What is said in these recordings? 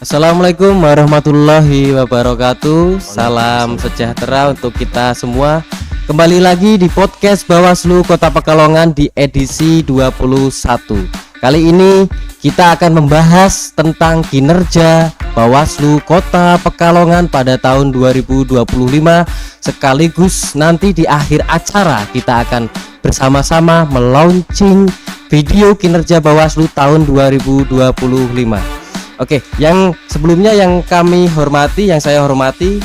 Assalamualaikum warahmatullahi wabarakatuh. Salam sejahtera untuk kita semua. Kembali lagi di podcast Bawaslu Kota Pekalongan di edisi 21. Kali ini kita akan membahas tentang kinerja Bawaslu Kota Pekalongan pada tahun 2025. Sekaligus nanti di akhir acara kita akan bersama-sama melaunching video kinerja Bawaslu tahun 2025. Oke, yang sebelumnya yang saya hormati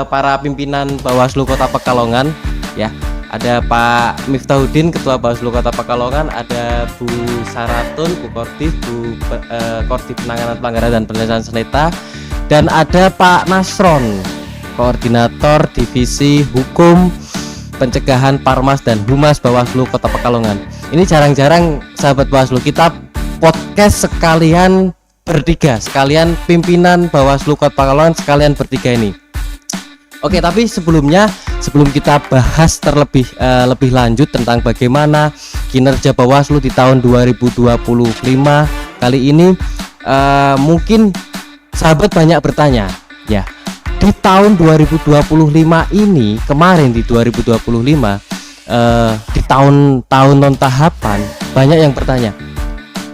para pimpinan Bawaslu Kota Pekalongan ya. Ada Pak Miftahudin, Ketua Bawaslu Kota Pekalongan, ada Bu Saratun, Bu Kortif, Bu Kortif Penanganan Pelanggaran dan Penyelesaian Sengketa, dan ada Pak Nasron, Koordinator Divisi Hukum, Pencegahan Parmas dan Humas Bawaslu Kota Pekalongan. Ini jarang-jarang sahabat Bawaslu kita podcast sekalian bertiga, sekalian pimpinan Bawaslu Kota Pekalongan sekalian bertiga ini. Oke, tapi sebelum kita bahas lebih lanjut tentang bagaimana kinerja Bawaslu di tahun 2025 kali ini, mungkin sahabat banyak bertanya, ya, di tahun 2025 ini, kemarin di 2025, di tahun non tahapan, banyak yang bertanya,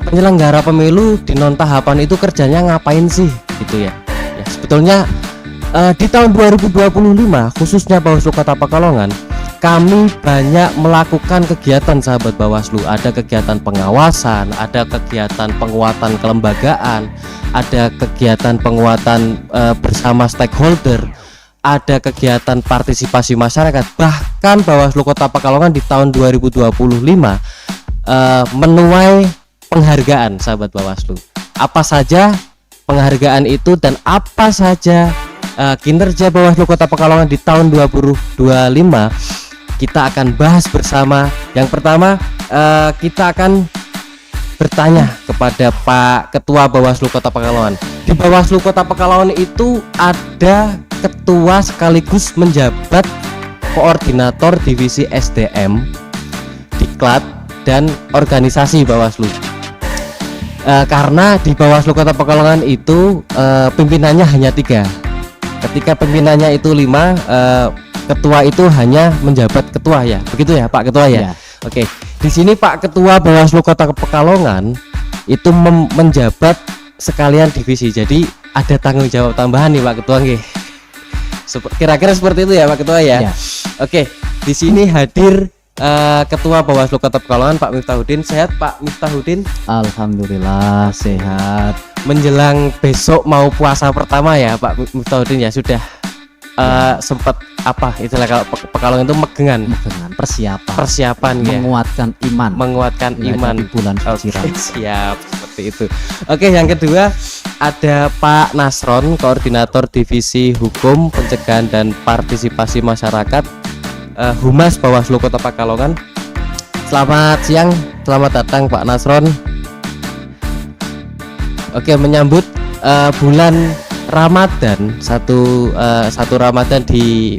penyelenggara pemilu di non tahapan itu kerjanya ngapain sih gitu ya. Ya, sebetulnya di tahun 2025 khususnya Bawaslu Kota Pekalongan, kami banyak melakukan kegiatan sahabat Bawaslu. Ada kegiatan pengawasan, ada kegiatan penguatan kelembagaan, ada kegiatan penguatan bersama stakeholder, ada kegiatan partisipasi masyarakat. Bahkan Bawaslu Kota Pekalongan di tahun 2025 menuai penghargaan sahabat Bawaslu. Apa saja penghargaan itu dan apa saja kinerja Bawaslu Kota Pekalongan di tahun 2025 kita akan bahas bersama. Yang pertama, kita akan bertanya kepada Pak Ketua Bawaslu Kota Pekalongan. Di Bawaslu Kota Pekalongan itu ada ketua sekaligus menjabat koordinator divisi SDM, Diklat, dan organisasi Bawaslu. Karena di Bawaslu Kota Pekalongan itu pimpinannya hanya 3. Ketika pimpinannya itu 5, ketua itu hanya menjabat ketua ya. Begitu ya Pak Ketua ya? Oke. Di sini Pak Ketua Bawaslu Kota Pekalongan itu menjabat sekalian divisi. Jadi ada tanggung jawab tambahan nih Pak Ketua nggih. Kira-kira seperti itu ya Pak Ketua ya? Oke. Di sini hadir Ketua Bawaslu Kota Pekalongan Pak Miftahudin. Sehat Pak Miftahudin? Alhamdulillah sehat. Menjelang besok mau puasa pertama ya Pak Miftahudin ya, sudah sempat apa istilah kalau Pekalongan itu megengan persiapan ya, menguatkan iman di bulan suci Ramadan. Siap, seperti itu. Oke, yang kedua ada Pak Nasron, Koordinator Divisi Hukum, Pencegahan dan Partisipasi Masyarakat, Humas Bawaslu Kota Pekalongan. Selamat siang, selamat datang Pak Nasron. Oke, menyambut bulan Ramadan, satu Ramadan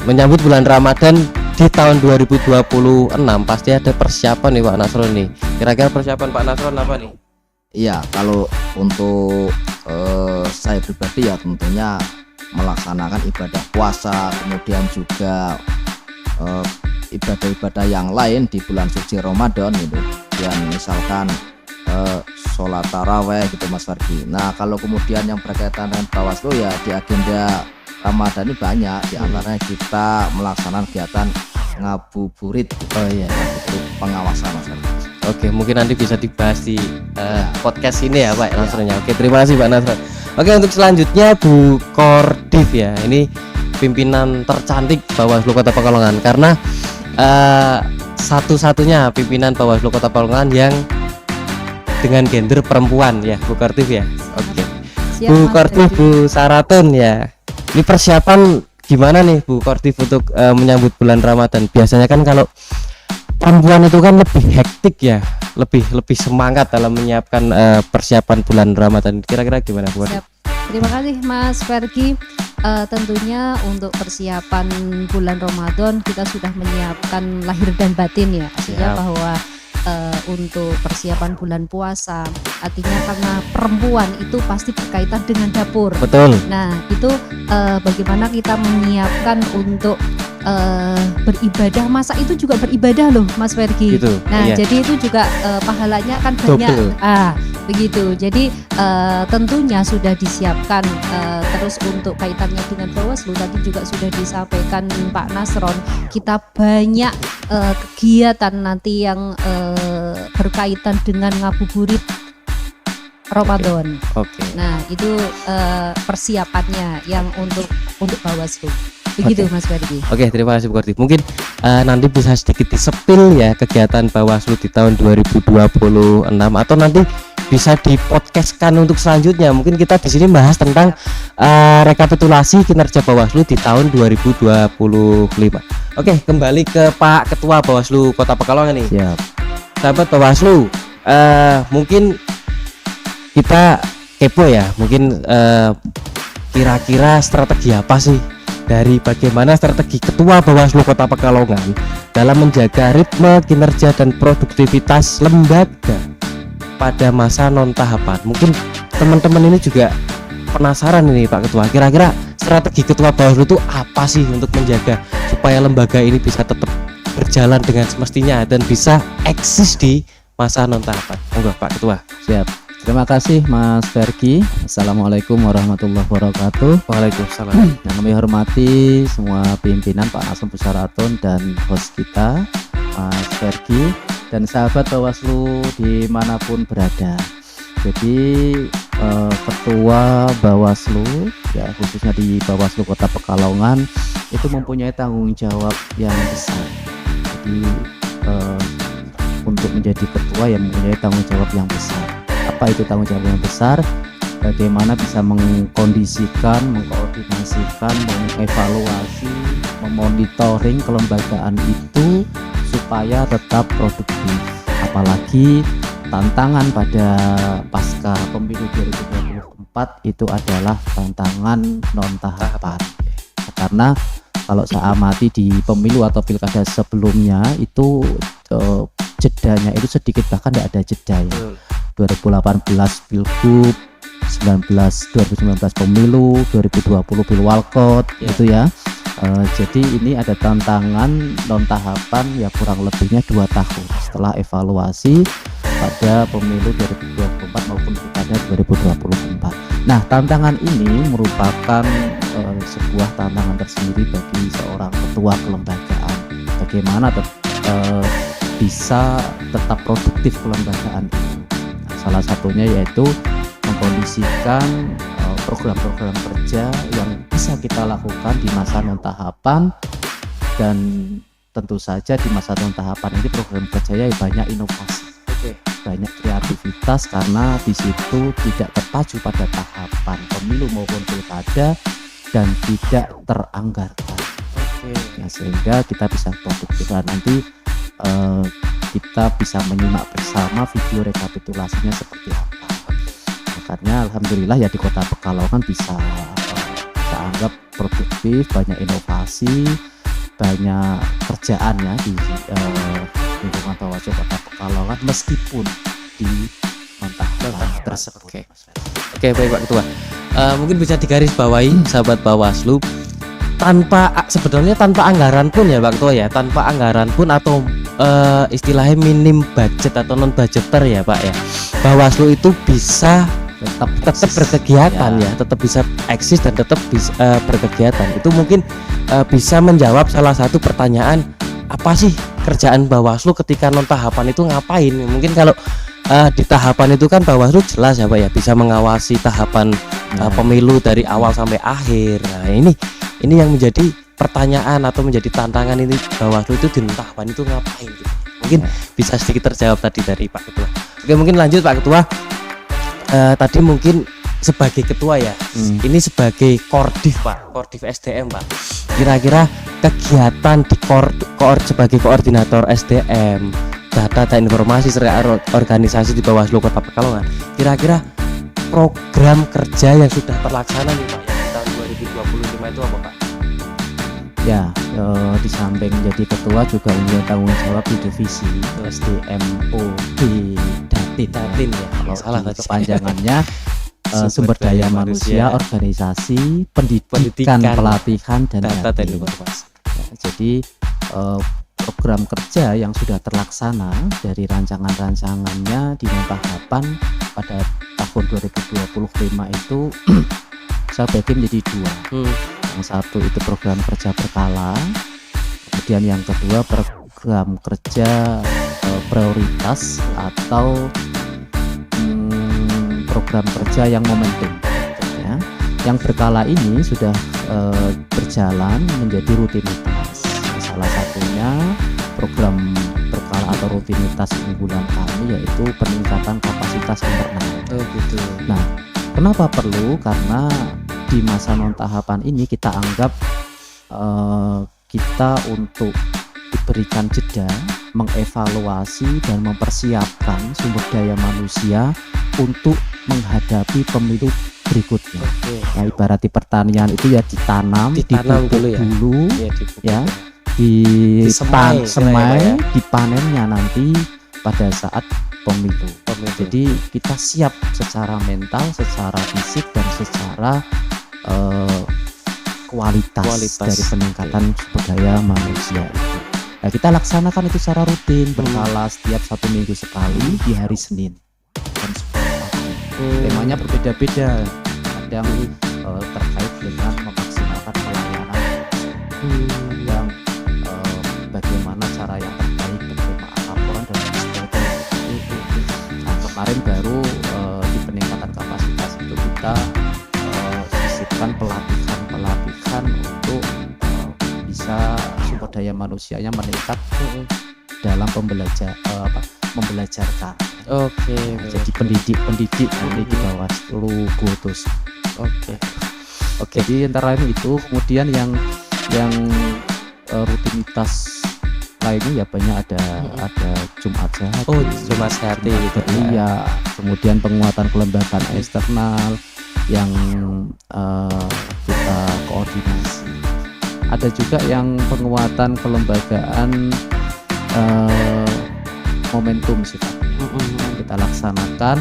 menyambut bulan Ramadan di tahun 2026 pasti ada persiapan nih Pak Nasron nih. Kira-kira persiapan Pak Nasron apa nih? Iya, kalau untuk saya pribadi ya tentunya melaksanakan ibadah puasa, kemudian juga ibadah-ibadah yang lain di bulan suci Ramadan gitu. Dan misalkan sholat taraweh gitu Mas Fardi. Nah, kalau kemudian yang berkaitan dengan Bawaslu ya di agenda Ramadan ini banyak. Di antaranya kita melaksanakan kegiatan ngabuburit. Oh iya, pengawasan Mas Fardi. Oke, mungkin nanti bisa dibahas di podcast ini ya Pak Nasronnya. Oke, terima kasih Pak Nasron. Oke, untuk selanjutnya Bu Kordif ya. Ini pimpinan tercantik Bawaslu Kota Pekalongan karena satu-satunya pimpinan Bawaslu Kota Pekalongan yang dengan gender perempuan ya Bu Kortif ya. Oke. Bu Kortif, Bu Saratun ya. Ini persiapan gimana nih Bu Kortif untuk menyambut bulan Ramadan? Biasanya kan kalau perempuan itu kan lebih hektik ya, lebih semangat dalam menyiapkan persiapan bulan Ramadan. Kira-kira gimana Bu Kortif? Terima kasih Mas Fergi. Tentunya untuk persiapan bulan Ramadan kita sudah menyiapkan lahir dan batin ya, artinya bahwa untuk persiapan bulan puasa. Artinya karena perempuan itu pasti berkaitan dengan dapur. Betul. Nah itu bagaimana kita menyiapkan untuk beribadah, masak itu juga beribadah loh Mas Fergi. Gitu. Nah Iya. jadi itu juga pahalanya kan banyak. Double. Begitu. Jadi tentunya sudah disiapkan. Terus untuk kaitannya dengan Bawaslu tadi juga sudah disampaikan Pak Nasron, kita banyak kegiatan nanti yang berkaitan dengan ngabuburit Ramadan. Oke. Nah itu persiapannya yang untuk Bawaslu. Begitu Oke. Mas Ferdi. Oke, terima kasih Bu Kordi. Mungkin nanti bisa sedikit disepil ya kegiatan Bawaslu di tahun 2026 atau nanti bisa dipodcastkan untuk selanjutnya. Mungkin kita di sini bahas tentang rekapitulasi kinerja Bawaslu di tahun 2025. Oke, kembali ke Pak Ketua Bawaslu Kota Pekalongan nih. Siap. Sahabat Bawaslu, mungkin kita kepo ya. Mungkin kira-kira strategi apa sih dari bagaimana strategi Ketua Bawaslu Kota Pekalongan dalam menjaga ritme, kinerja, dan produktivitas lembaga pada masa non tahapan. Mungkin teman-teman ini juga penasaran ini Pak Ketua, kira-kira strategi Ketua Bawaslu itu apa sih untuk menjaga supaya lembaga ini bisa tetap berjalan dengan semestinya dan bisa eksis di masa non tahapan. Monggo Pak Ketua. Siap. Terima kasih Mas Fergi. Assalamualaikum warahmatullahi wabarakatuh. Waalaikumsalam. Yang kami hormati semua pimpinan Pak Nasron Busaraton dan host kita Mas Fergi dan sahabat Bawaslu dimanapun berada. Jadi Ketua Bawaslu ya khususnya di Bawaslu Kota Pekalongan itu mempunyai tanggung jawab yang besar. Jadi untuk menjadi ketua yang mempunyai tanggung jawab yang besar. Apa itu tanggung jawab yang besar? Bagaimana bisa mengkondisikan, mengkoordinasikan, mengevaluasi, memonitoring kelembagaan itu supaya tetap produktif. Apalagi tantangan pada pasca pemilu 2024 itu adalah tantangan non tahapan. Karena kalau saya amati di pemilu atau pilkada sebelumnya itu jedanya itu sedikit, bahkan tidak ada jeda ya. 2018 Pilgub, 2019 pemilu, 2020 Pilwalkot gitu ya. Jadi ini ada tantangan non tahapan ya kurang lebihnya 2 tahun setelah evaluasi pada pemilu 2024 maupun pilkada 2024. Nah, tantangan ini merupakan sebuah tantangan tersendiri bagi seorang ketua kelembagaan. Bagaimana bisa tetap produktif kelembagaan itu. Salah satunya yaitu mengkondisikan program-program kerja yang bisa kita lakukan di masa non tahapan, dan tentu saja di masa non tahapan ini program kerjanya banyak inovasi, banyak kreativitas karena di situ tidak terpacu pada tahapan pemilu maupun pilkada dan tidak teranggarkan. Ya, sehingga kita bisa produktif. Dan nanti kita bisa menyimak bersama video rekapitulasinya seperti apa. Makanya alhamdulillah ya di Kota Pekalongan bisa kita anggap produktif, banyak inovasi, banyak kerjaan ya di lingkungan Bawaslu Kota Pekalongan meskipun di non-tahapan tersebut. Oke, baik Pak Ketua. Mungkin bisa digarisbawahi sahabat Bawaslu, sebenarnya tanpa anggaran pun ya Pak Ketua ya, tanpa anggaran pun atau istilahnya minim budget atau non budgeter ya Pak ya, Bawaslu itu bisa tetap berkegiatan ya, tetap bisa eksis dan tetap bisa berkegiatan. Itu mungkin bisa menjawab salah satu pertanyaan, apa sih kerjaan Bawaslu ketika non tahapan itu ngapain. Mungkin kalau di tahapan itu kan Bawaslu jelas ya Pak ya, bisa mengawasi tahapan pemilu dari awal sampai akhir. Nah ini yang menjadi pertanyaan atau menjadi tantangan ini, Bawaslu itu di tahapan itu ngapain gitu. Mungkin bisa sedikit terjawab tadi dari Pak Ketua. Oke, mungkin lanjut Pak Ketua. Tadi mungkin sebagai ketua ya, ini sebagai Kordif Pak, Kordif SDM Pak. Kira-kira kegiatan di sebagai koordinator SDM, data dan informasi serta organisasi di Bawaslu Kota Pekalongan, kira-kira program kerja yang sudah terlaksana nih Pak ya, di tahun 2025 itu apa Pak? Ya, di samping menjadi ketua juga punya tanggung jawab di divisi SDMOD Datin ya. Kalau Salah di tadi. kepanjangannya sumber daya manusia, organisasi, pendidikan, Pendidikan, pelatihan dan data dan dating. informasi. Ya, jadi program kerja yang sudah terlaksana dari rancangannya di tahapan pada tahun 2025 itu saya bagi menjadi 2. Yang satu itu program kerja berkala, kemudian yang kedua program kerja prioritas atau program kerja yang momentum. Ya. Yang berkala ini sudah berjalan menjadi rutinitas. Salah satunya program berkala atau rutinitas unggulan kami yaitu peningkatan kapasitas internal. Oh gitu. Nah, kenapa perlu? Karena di masa non tahapan ini kita anggap kita untuk diberikan jeda, mengevaluasi dan mempersiapkan sumber daya manusia untuk menghadapi pemilu berikutnya. Oke. Ya, ibarat di pertanian itu ya ditanam Ditanam dipupuk dulu ya. dulu, Ya, dipupuk. ya, Disemai, semai, ya. dipanennya nanti pada saat pemilu. Pemilu. Jadi kita siap secara mental, secara fisik dan secara kualitas dari peningkatan sumber daya manusia itu. Nah, kita laksanakan itu secara rutin berkala setiap 1 minggu sekali di hari Senin jam 10 pagi. Temanya berbeda-beda, kadang terkait dengan memaksimalkan pelayanan, yang bagaimana cara yang terbaik penerimaan laporan dan sebagainya. Nah, kemarin baru di peningkatan kapasitas itu kita sisipkan pelatihan untuk bisa sumber daya manusianya meningkat dalam membelajarkan. Oke. Jadi pendidik nanti di bawah seluruh Gotos. Oke. Jadi antara lain itu, kemudian yang rutinitas lainnya ya banyak ada Jumat Sehat. Oh, Jumat Sehat gitu. Iya, kemudian penguatan kelembagaan eksternal yang kita koordinasi. Ada juga yang penguatan kelembagaan momentum sifatnya yang kita laksanakan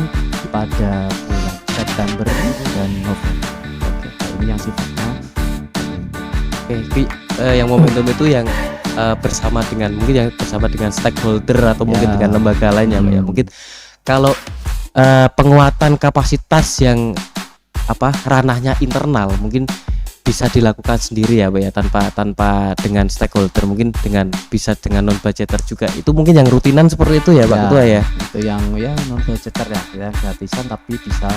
pada bulan September dan November. Oke, ini yang sifatnya Yang momentum itu yang bersama dengan stakeholder atau mungkin Ya. dengan lembaga lainnya, Pak ya. Mungkin kalau penguatan kapasitas yang ranahnya internal mungkin bisa dilakukan sendiri ya, Pak ya, tanpa dengan stakeholder, mungkin bisa dengan non budgeter juga. Itu mungkin yang rutinan seperti itu ya, Pak Ketua ya. itu yang non budgeter ya gratisan tapi bisa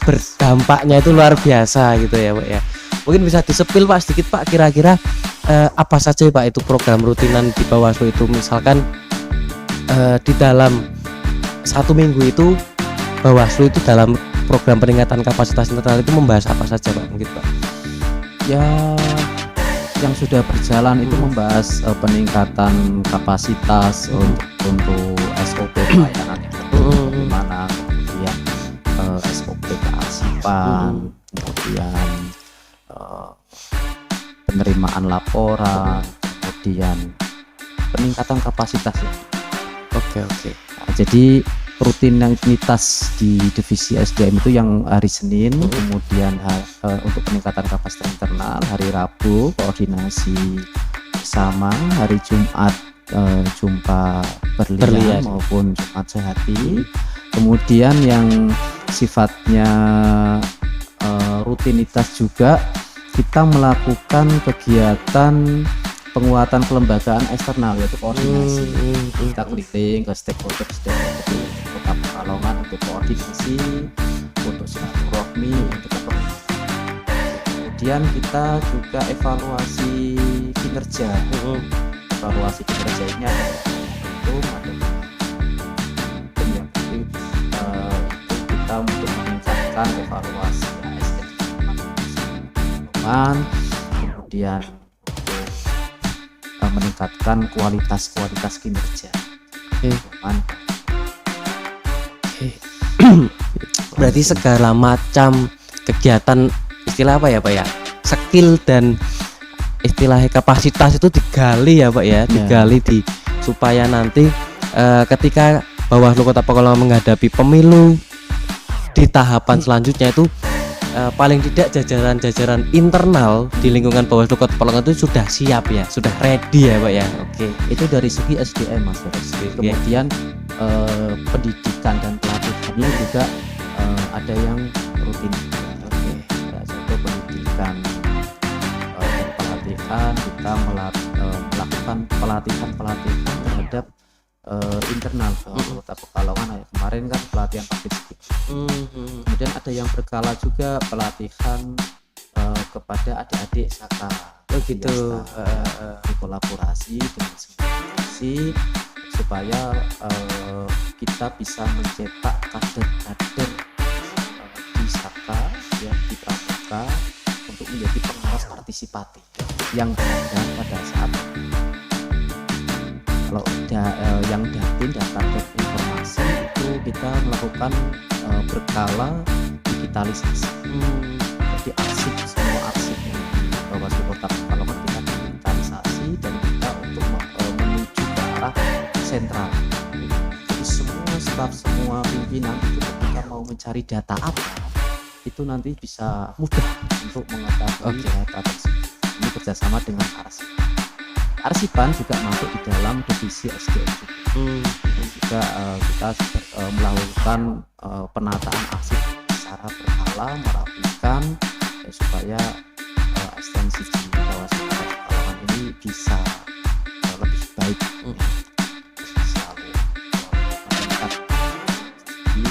Berdampaknya itu luar biasa gitu ya, Pak ya. Mungkin bisa disepil Pak sedikit Pak, kira-kira apa saja Pak itu program rutinan di Bawaslu itu, misalkan di dalam 1 minggu itu Bawaslu itu dalam program peningkatan kapasitas internal itu membahas apa saja Pak mungkin Pak? ya yang sudah berjalan itu membahas peningkatan kapasitas untuk SOP pelayanan yang bagaimana, kemudian SOP kearsipan, kemudian penerimaan laporan, kemudian peningkatan kapasitas ya. Oke. Nah, jadi rutinitas di divisi SDM itu yang hari Senin, kemudian untuk peningkatan kapasitas internal hari Rabu koordinasi bersama, hari Jumat jumpa berlian maupun Jumat Sehati, kemudian yang sifatnya rutinitas juga kita melakukan kegiatan penguatan kelembagaan eksternal yaitu koordinasi. Kita keliling ke stakeholder di Kota Pekalongan untuk koordinasi, untuk silaturahmi, untuk kemudian kita juga evaluasi kinerja. Evaluasi kinerja ini ada yang kita untuk meningkatkan evaluasi ASN, kemudian meningkatkan kualitas kinerja. Berarti segala macam kegiatan, istilah apa ya Pak ya, skill dan istilahnya kapasitas itu digali ya Pak ya, digali supaya nanti ketika Bawaslu Kota Pekalongan menghadapi pemilu di tahapan selanjutnya itu paling tidak jajaran-jajaran internal di lingkungan Bawaslu Kota Pekalongan itu sudah siap ya, sudah ready ya Pak ya. Oke. Itu dari segi SDM Mas Faris. Kemudian pendidikan dan pelatihannya juga ada yang rutin. Oke. Contoh pendidikan dan pelatihan, kita melakukan pelatihan terhadap internal Kota Pekalongan. Kemarin kan pelatihan public speaking. Kemudian ada yang berkala juga pelatihan kepada adik-adik Saka. Oh gitu. Kolaborasi dengan semua institusi supaya kita bisa mencetak kader-kader di Saka, ya, di Pramuka untuk menjadi pengawas partisipatif yang ada pada saat kalau yang datin dan target informasi itu kita melakukan berkala digitalisasi. Jadi arsip, semua arsip yang di Bawaslu Kota Pekalongan kita digitalisasi dan kita untuk menuju ke arah sentral. Jadi semua staf, semua pimpinan itu ketika mau mencari data apa itu nanti bisa mudah untuk mengetahui data tersebut. Ini kerjasama dengan arsip. Arsipan juga masuk di dalam divisi SDM juga. Kita melakukan penataan arsip secara berkala, merapikan supaya ekstensi di Bawaslu Kota Pekalongan ini bisa lebih baik, bisa meningkat di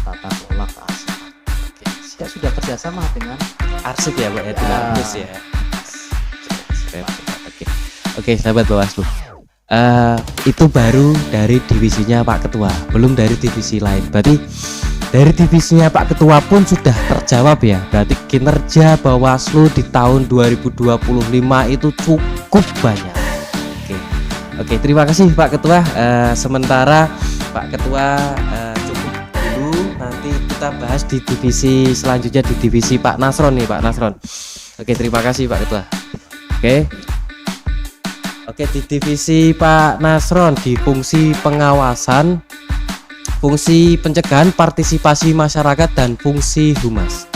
tata kelola kearsipan. Kita sudah kerjasama dengan Arsip ya Pak ya, ya. Oke, sahabat Bawaslu. Itu baru dari divisinya Pak Ketua, belum dari divisi lain. Berarti dari divisinya Pak Ketua pun sudah terjawab ya. Berarti kinerja Bawaslu di tahun 2025 itu cukup banyak. Oke, terima kasih Pak Ketua. Sementara Pak Ketua cukup dulu. Nanti kita bahas di divisi selanjutnya, di divisi Pak Nasron nih, Pak Nasron. Oke, terima kasih Pak Ketua. Oke, di divisi Pak Nasron di fungsi pengawasan, fungsi pencegahan partisipasi masyarakat dan fungsi humas.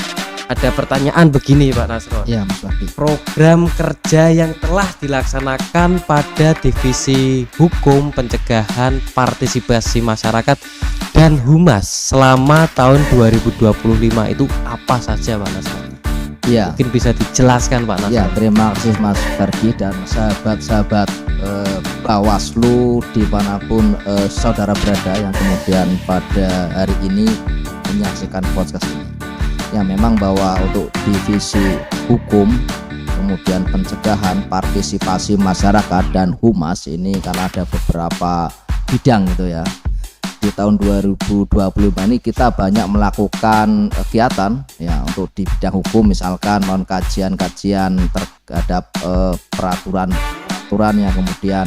Ada pertanyaan begini Pak Nasron. Ya, Mas Wahdi. Program kerja yang telah dilaksanakan pada divisi hukum, pencegahan, partisipasi masyarakat dan humas selama tahun 2025 itu apa saja Pak Nasron? Ya. Mungkin bisa dijelaskan Pak Nasron. Ya, terima kasih Mas Ferdi dan sahabat-sahabat Bawaslu dimanapun saudara berada yang kemudian pada hari ini menyaksikan podcast ini. Ya, memang bahwa untuk divisi hukum, kemudian pencegahan, partisipasi masyarakat dan humas ini karena ada beberapa bidang gitu ya. Di tahun 2025 ini kita banyak melakukan kegiatan ya untuk di bidang hukum, misalkan kajian-kajian terhadap peraturan yang kemudian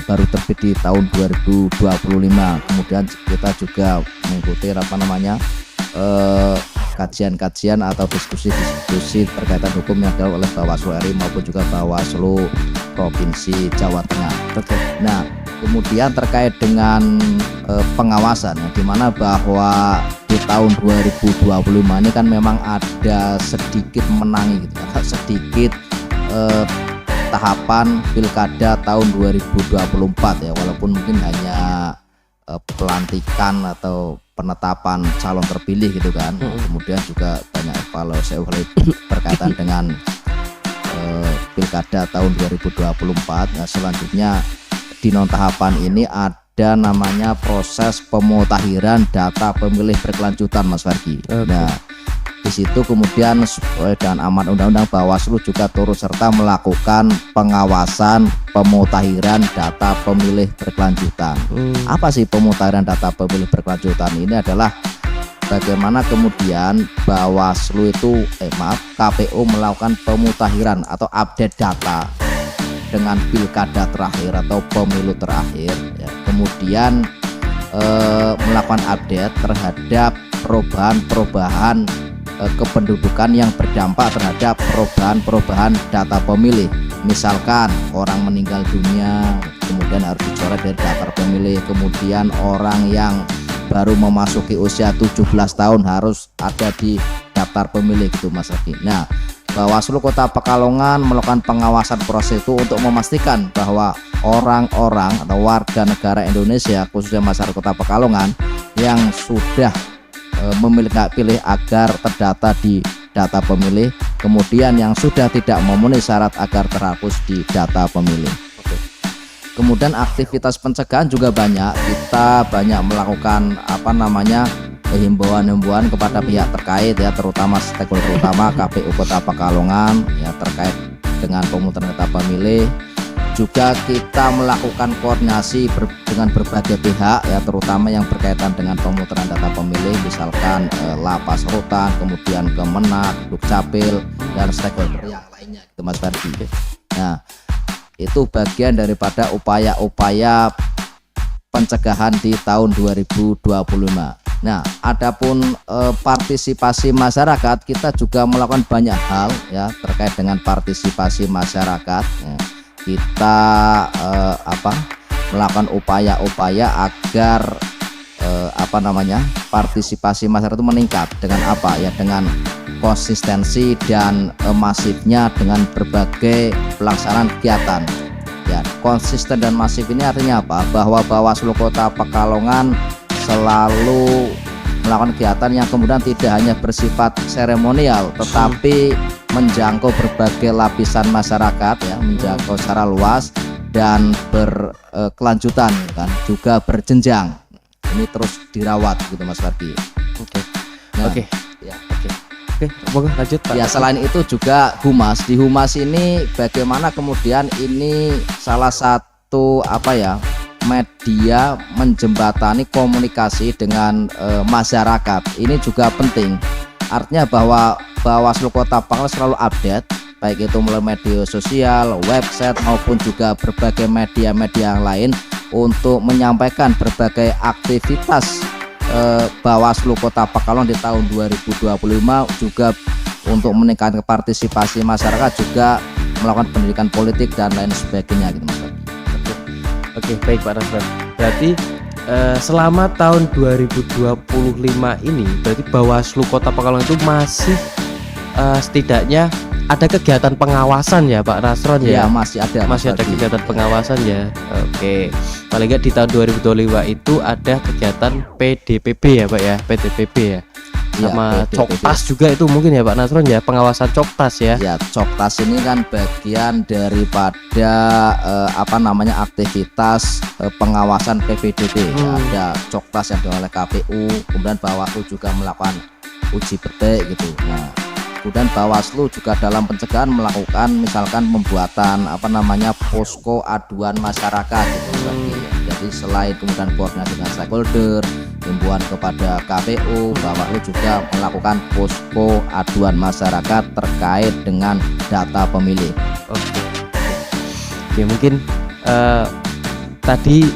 baru terbit di tahun 2025. Kemudian kita juga mengikuti kajian-kajian atau diskusi berkaitan hukum yang dilakukan oleh Bawaslu RI maupun juga Bawaslu Provinsi Jawa Tengah. Nah, kemudian terkait dengan pengawasan, di mana bahwa di tahun 2025 ini kan memang ada sedikit menangi gitu, sedikit tahapan pilkada tahun 2024 ya, walaupun mungkin hanya pelantikan atau penetapan calon terpilih gitu kan. Kemudian juga banyak evaluasi berkaitan dengan pilkada tahun 2024. Nah, selanjutnya di non tahapan ini ada namanya proses pemutahiran data pemilih berkelanjutan Mas Ferdi. Nah, di situ kemudian sesuai dengan amanat undang-undang Bawaslu juga turut serta melakukan pengawasan pemutahiran data pemilih berkelanjutan. Apa sih pemutahiran data pemilih berkelanjutan? Ini adalah bagaimana kemudian Bawaslu itu KPU melakukan pemutahiran atau update data dengan pilkada terakhir atau pemilu terakhir ya. Kemudian melakukan update terhadap perubahan kependudukan yang berdampak terhadap perubahan data pemilih. Misalkan orang meninggal dunia kemudian harus dicoret dari daftar pemilih, kemudian orang yang baru memasuki usia 17 tahun harus ada di daftar pemilih gitu Mas Ardi. Nah, Bawaslu Kota Pekalongan melakukan pengawasan proses itu untuk memastikan bahwa orang-orang atau warga negara Indonesia khususnya masyarakat Kota Pekalongan yang sudah memiliki hak pilih agar terdata di data pemilih, kemudian yang sudah tidak memenuhi syarat agar terhapus di data pemilih. Kemudian aktivitas pencegahan juga banyak, kita banyak melakukan himbauan-himbauan kepada pihak terkait ya, terutama stakeholder utama KPU Kota Pekalongan ya terkait dengan pemutaran data pemilih. Juga kita melakukan koordinasi dengan berbagai pihak ya, terutama yang berkaitan dengan pemutaran data pemilih, misalkan Lapas Rutan, kemudian Kemenak, Dukcapil dan stakeholder yang lainnya gitu Mas Ferdi. Nah, itu bagian daripada upaya-upaya pencegahan di tahun 2025. Nah, adapun partisipasi masyarakat, kita juga melakukan banyak hal ya terkait dengan partisipasi masyarakat ya. Kita melakukan upaya-upaya agar partisipasi masyarakat itu meningkat dengan dengan konsistensi dan masifnya dengan berbagai pelaksanaan kegiatan. Ya, konsisten dan masif ini artinya apa? Bahwa Bawaslu Kota Pekalongan selalu melakukan kegiatan yang kemudian tidak hanya bersifat seremonial, tetapi menjangkau berbagai lapisan masyarakat ya, menjangkau secara luas dan berkelanjutan kan, juga berjenjang. Ini terus dirawat gitu Mas Ferdi. Oke. Nah, Oke. Ya. Oke, lanjut Pak. Ya, selain itu juga humas. Di humas ini bagaimana kemudian ini salah satu media menjembatani komunikasi dengan masyarakat. Ini juga penting. Artinya bahwa Bawaslu Kota Pekalongan selalu update, baik itu melalui media sosial, website maupun juga berbagai media-media yang lain untuk menyampaikan berbagai aktivitas Bawaslu Kota Pekalongan di tahun 2025, juga untuk meningkatkan partisipasi masyarakat, juga melakukan pendidikan politik dan lain sebagainya gitu Mas. Oke, baik Pak Rasman. Berarti selama tahun 2025 ini berarti Bawaslu Kota Pekalongan itu masih setidaknya ada kegiatan pengawasan ya Pak Rasron ya? Masih ada kegiatan pengawasan ya. Oke. Paling nggak di tahun 2025 itu ada kegiatan PDPB ya Pak ya, PDPB ya. Sama Coktas juga itu mungkin ya Pak Nasron ya, pengawasan Coktas ya. Ya, Coktas ini kan bagian daripada aktivitas pengawasan PPDB. Ada Coktas yang dilakukan oleh KPU, kemudian Bawaslu juga melakukan uji petik gitu. Nah, kemudian Bawaslu juga dalam pencegahan melakukan misalkan pembuatan posko aduan masyarakat gitu. Jadi selain kemudian koordinasi dengan stakeholder, himbauan kepada KPU, Bawaslu juga melakukan posko aduan masyarakat terkait dengan data pemilih. Oke. Ya mungkin tadi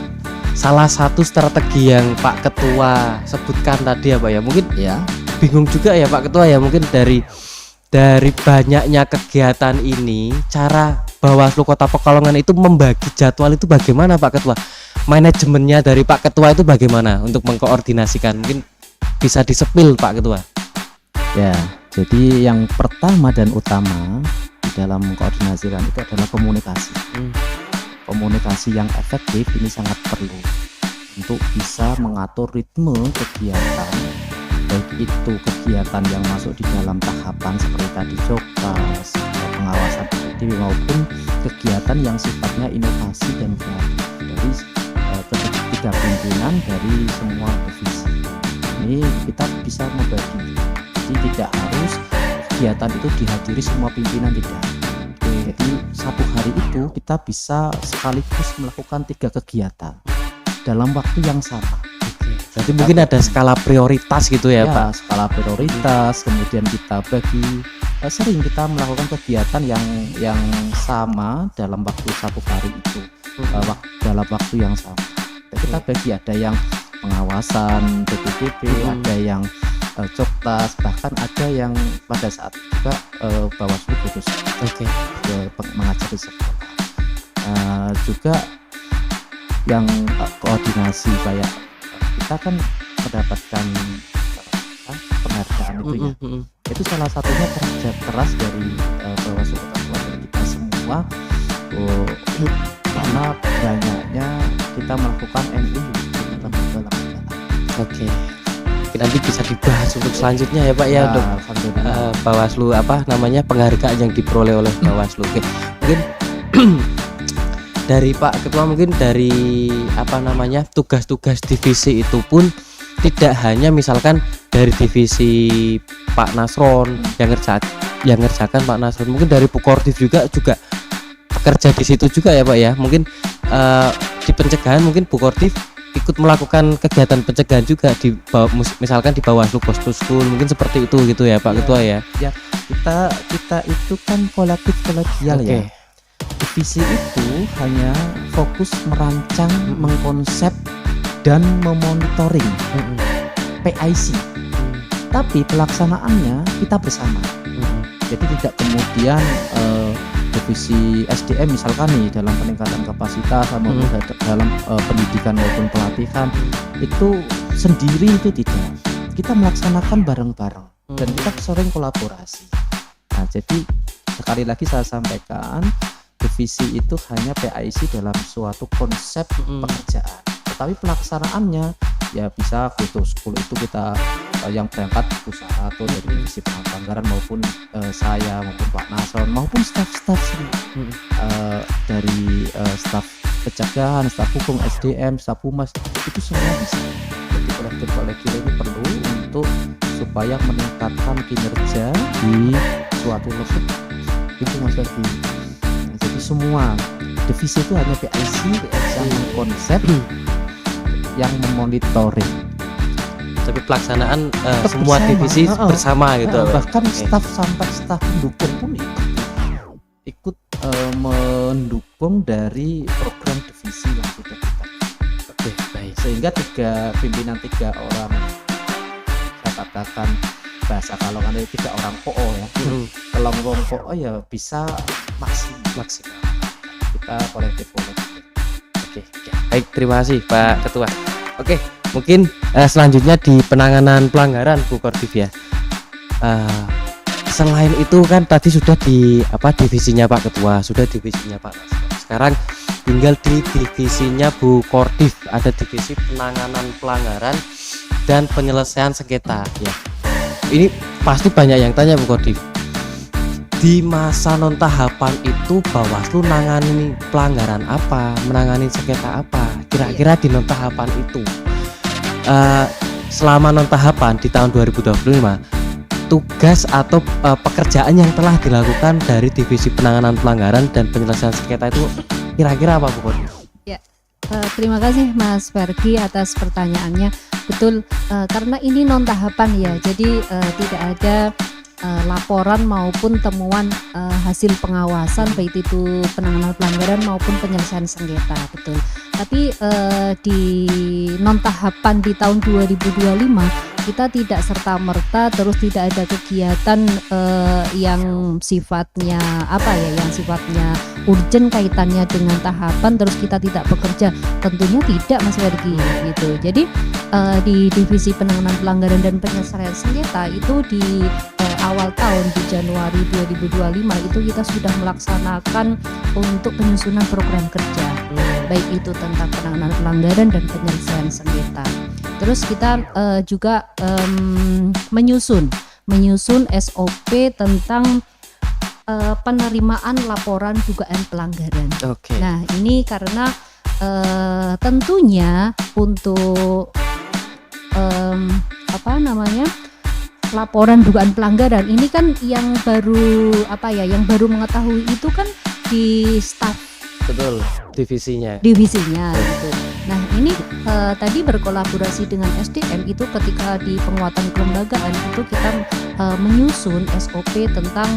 salah satu strategi yang Pak Ketua sebutkan tadi apa ya, mungkin ya bingung juga ya Pak Ketua ya, mungkin dari banyaknya kegiatan ini cara Bawaslu Kota Pekalongan itu membagi jadwal itu bagaimana Pak Ketua? Manajemennya dari Pak Ketua itu bagaimana untuk mengkoordinasikan? Mungkin bisa disepil Pak Ketua. Ya, jadi yang pertama dan utama di dalam mengkoordinasikan itu adalah komunikasi. Komunikasi yang efektif ini sangat perlu untuk bisa mengatur ritme kegiatan, baik itu kegiatan yang masuk di dalam tahapan seperti tadi Coktas, pengawasan PPDB, maupun kegiatan yang sifatnya inovasi dan kreatif dari ketiga pimpinan dari semua divisi. Ini kita bisa membagi, jadi tidak harus kegiatan itu dihadiri semua pimpinan, tidak. Jadi satu hari itu kita bisa sekaligus melakukan 3 kegiatan dalam waktu yang sama. Jadi mungkin ada skala prioritas gitu ya Pak. Skala prioritas, kemudian kita bagi, sering kita melakukan kegiatan yang sama dalam waktu satu hari itu, dalam waktu yang sama. Kita bagi, ada yang pengawasan PPDB, ada yang Coktas, bahkan ada yang pada saat juga Bawaslu putus Oke. mengajar di sekolah. Juga yang koordinasi kayak kita kan mendapatkan penghargaan itu ya. Itu salah satunya kerja keras dari Bawaslu Kota Tua dan kita semua, karena banyaknya kita melakukan MU dalam segala masalah. Oke. Mungkin nanti bisa dibahas untuk selanjutnya ya Pak ya, untuk Alhamdulillah. Bawaslu penghargaan yang diperoleh oleh Bawaslu. Oke. Mungkin dari Pak Ketua, mungkin dari tugas-tugas divisi itu pun tidak hanya misalkan dari divisi Pak Nasron yang ngerjakan Pak Nasron, mungkin dari Bukortif juga bekerja di situ juga ya Pak ya. Mungkin di pencegahan mungkin Bukortif ikut melakukan kegiatan pencegahan juga misalkan di Bawaslu Ghost to School, mungkin seperti itu gitu ya Pak Ketua ya. Ya, kita itu kan kolektif kolegial Oke. ya. Divisi itu hanya fokus merancang, mengkonsep dan memonitoring PIC. Tapi pelaksanaannya kita bersama. Jadi tidak kemudian divisi SDM misalkan nih dalam peningkatan kapasitas maupun dalam pendidikan maupun pelatihan itu sendiri, itu tidak. Kita melaksanakan bareng-bareng dan kita sering kolaborasi. Nah, jadi sekali lagi saya sampaikan, divisi itu hanya PIC dalam suatu konsep pekerjaan. Tetapi pelaksanaannya ya bisa Goto School itu kita yang berangkat pusat atau dari divisi pelanggaran maupun saya maupun Pak Nasron maupun staf-staf dari staf pencegahan, staf hukum SDM, staf humas, itu semua bisa. Jadi kolektif ini perlu untuk supaya meningkatkan kinerja di suatu lembaga itu Mas Ferdi. Jadi semua divisi itu hanya PIC yang mengkonsep, yang memonitoring. Tapi pelaksanaan Tetap semua bersama. divisi bersama gitu. Bahkan Oke. staf sampai staf pendukung pun ikut mendukung dari program divisi yang sudah kita. Oke, baik. Sehingga tiga orang, saya katakan bahasa Kalongan itu 3 orang PO ya. Kalau ngomong PO ya bisa maksimal. Kita kolektif. Oke. Baik, terima kasih Pak Ketua. Oke, mungkin selanjutnya di penanganan pelanggaran Bukortif ya. Selain itu kan tadi sudah di divisinya Pak Ketua, sudah divisinya Pak Nasron. Sekarang tinggal di divisinya Bukortif, ada divisi penanganan pelanggaran dan penyelesaian sengketa ya. Ini pasti banyak yang tanya Bukortif. Di masa non tahapan itu Bawaslu nangani pelanggaran apa, menangani sengketa apa? Kira-kira di non tahapan itu selama non tahapan di tahun 2025, tugas atau pekerjaan yang telah dilakukan dari divisi penanganan pelanggaran dan penyelesaian sengketa itu kira-kira apa Bu? Terima kasih Mas Fergi atas pertanyaannya. Betul, karena ini non tahapan ya, jadi tidak ada laporan maupun temuan hasil pengawasan baik itu penanganan pelanggaran maupun penyelesaian sengketa, betul. Tapi di non tahapan di tahun 2025 kita tidak serta-merta terus tidak ada kegiatan yang sifatnya yang sifatnya urgent kaitannya dengan tahapan terus kita tidak bekerja, tentunya tidak Mas Fergi gitu. Jadi di divisi penanganan pelanggaran dan penyelesaian sengketa itu di awal tahun di Januari 2025 itu kita sudah melaksanakan untuk penyusunan program kerja, baik itu tentang penanganan pelanggaran dan penyelesaian sengketa. Terus kita juga menyusun SOP tentang penerimaan laporan dugaan pelanggaran. Oke. Nah ini karena tentunya untuk laporan dugaan pelanggaran ini kan yang baru mengetahui itu kan di staf Betul, divisinya gitu. Nah ini tadi berkolaborasi dengan SDM itu ketika di penguatan kelembagaan itu kita menyusun SOP tentang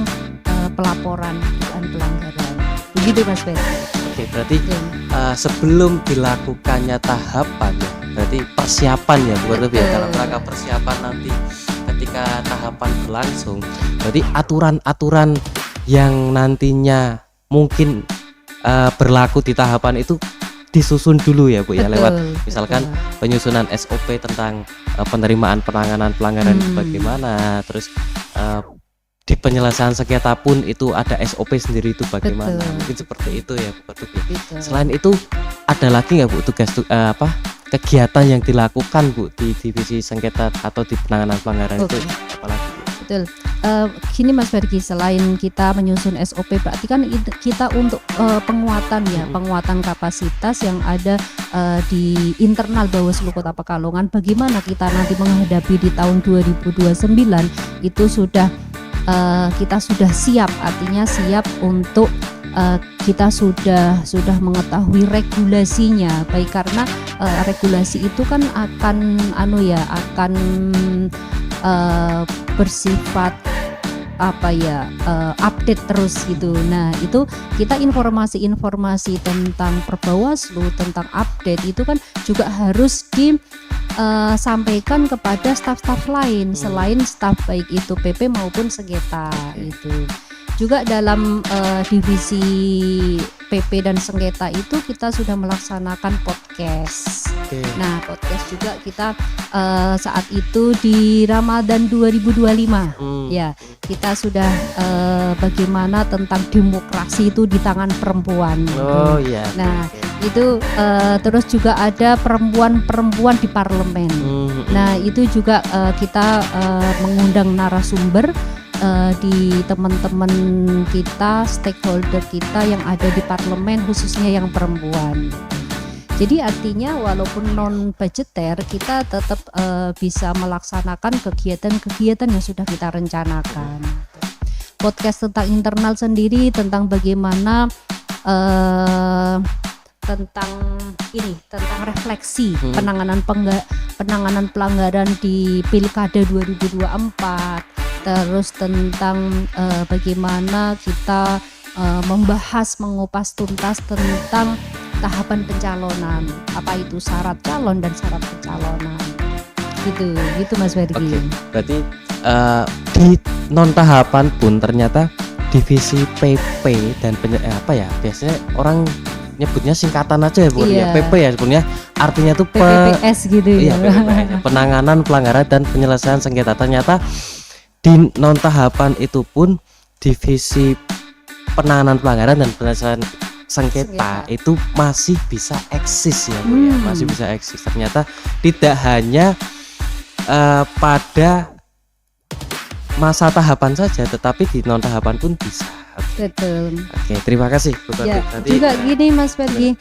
pelaporan dugaan pelanggaran. Begitu Mas Ben. Oke, berarti sebelum dilakukannya tahapan ya, berarti persiapan ya bukan lebih ya, dalam rangka persiapan nanti ketika tahapan berlangsung, berarti aturan-aturan yang nantinya mungkin berlaku di tahapan itu disusun dulu ya Bu ya, lewat misalkan penyusunan SOP tentang penerimaan penanganan pelanggaran itu bagaimana, terus di penyelesaian sengketa pun itu ada SOP sendiri itu bagaimana. Mungkin seperti itu ya Bu. Selain itu ada lagi nggak Bu tugas kegiatan yang dilakukan Bu di divisi sengketa atau di penanganan pelanggaran itu apalagi Bu? Betul. Gini Mas Fergi, selain kita menyusun SOP, berarti kan kita untuk penguatan ya, penguatan kapasitas yang ada di internal Bawaslu Kota Pekalongan. Bagaimana kita nanti menghadapi di tahun 2029 itu sudah kita sudah siap, artinya siap untuk kita sudah mengetahui regulasinya, baik karena regulasi itu kan akan bersifat update terus gitu. Nah itu kita informasi tentang Perbawaslu, tentang update itu kan juga harus disampaikan kepada staf-staf lain selain staf baik itu PP maupun sengketa itu. Juga dalam divisi PP dan sengketa itu kita sudah melaksanakan podcast. Nah podcast juga kita saat itu di Ramadan 2025 ya, kita sudah bagaimana tentang demokrasi itu di tangan perempuan. Nah itu terus juga ada perempuan di parlemen. Nah itu juga kita mengundang narasumber di teman-teman kita, stakeholder kita yang ada di parlemen, khususnya yang perempuan. Jadi artinya walaupun non budgeter kita tetap bisa melaksanakan kegiatan-kegiatan yang sudah kita rencanakan. Podcast tentang internal sendiri, tentang bagaimana tentang refleksi penanganan pelanggaran di Pilkada 2024. Terus tentang bagaimana kita mengupas tuntas tentang tahapan pencalonan, apa itu syarat calon dan syarat pencalonan, gitu Mas Fergi. Berarti di non tahapan pun ternyata divisi PP dan biasanya orang nyebutnya singkatan aja ya Bu, ya PP ya sebenarnya artinya tuh PPPS gitu ya. PPPS, penanganan pelanggaran dan penyelesaian sengketa. Ternyata di non tahapan itu pun divisi penanganan pelanggaran dan penyelesaian sengketa itu masih bisa eksis ya Bu ya, masih bisa eksis. Ternyata tidak hanya pada masa tahapan saja, tetapi di non tahapan pun bisa. Betul. Oke, terima kasih Bu Kordi. Ya, juga gini Mas Fergi,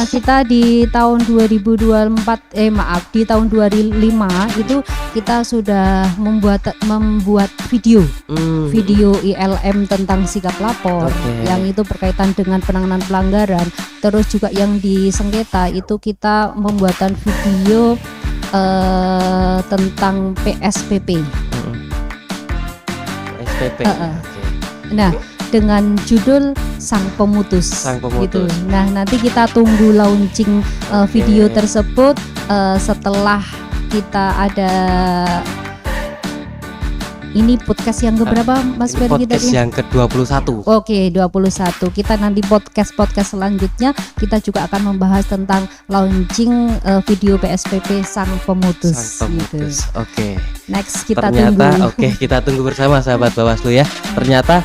kita di tahun 2024 di tahun 2005 itu kita sudah membuat video ILM tentang sikap lapor yang itu berkaitan dengan penanganan pelanggaran. Terus juga yang di sengketa itu kita membuatan video tentang PSPP. Nah, dengan judul Sang Pemutus. Gitu. Nah, nanti kita tunggu launching video tersebut setelah kita ada ini podcast yang keberapa Mas Fergi tadi? Podcast yang ke-21. Oke, 21. Kita nanti podcast selanjutnya kita juga akan membahas tentang launching video PSPP Sang Pemutus. Gitu. Oke. Next kita tunggu. Oke, kita tunggu bersama sahabat Bawaslu ya. Ternyata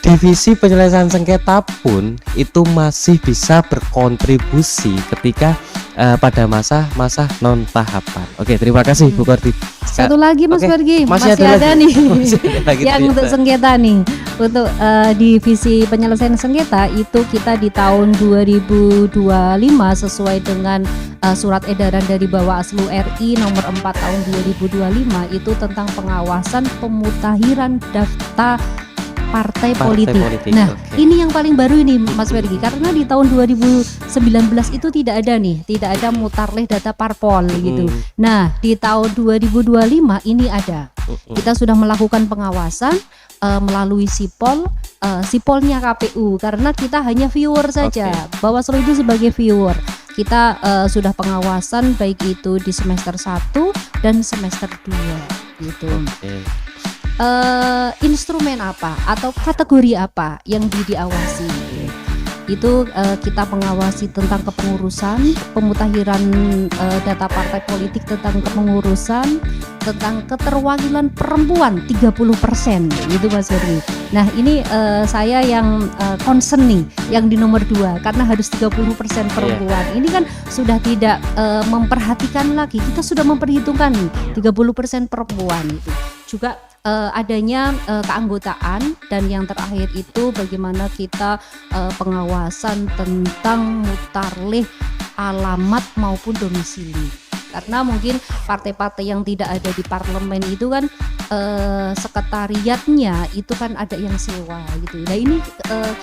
divisi penyelesaian sengketa pun itu masih bisa berkontribusi ketika pada masa non tahapan. Oke, terima kasih Bu Kordi. Satu lagi Mas Fergi, masih ada nih yang untuk sengketa nih. Untuk divisi penyelesaian sengketa itu kita di tahun 2025 sesuai dengan surat edaran dari Bawaslu RI nomor 4 tahun 2025 itu tentang pengawasan pemutahiran daftar partai politik. Nah, ini yang paling baru ini Mas Fergi, karena di tahun 2019 itu tidak ada mutarleh data parpol gitu. Nah, di tahun 2025 ini ada. Kita sudah melakukan pengawasan melalui sipolnya KPU, karena kita hanya viewer saja. Bawaslu itu sebagai viewer. Kita sudah pengawasan baik itu di semester 1 dan semester 2. gitu. Oke. Instrumen apa atau kategori apa yang diawasi? Itu kita mengawasi tentang kepengurusan, pemutakhiran data partai politik tentang kepengurusan, tentang keterwakilan perempuan 30% gitu Mas Ferdi. Nah ini saya yang concern nih yang di nomor 2 karena harus 30% perempuan. Ini kan sudah tidak memperhatikan lagi, kita sudah memperhitungkan nih 30% perempuan itu. Juga adanya keanggotaan, dan yang terakhir itu bagaimana kita pengawasan tentang mutarlih alamat maupun domisili. Karena mungkin partai-partai yang tidak ada di parlemen itu kan sekretariatnya itu kan ada yang sewa gitu. Nah ini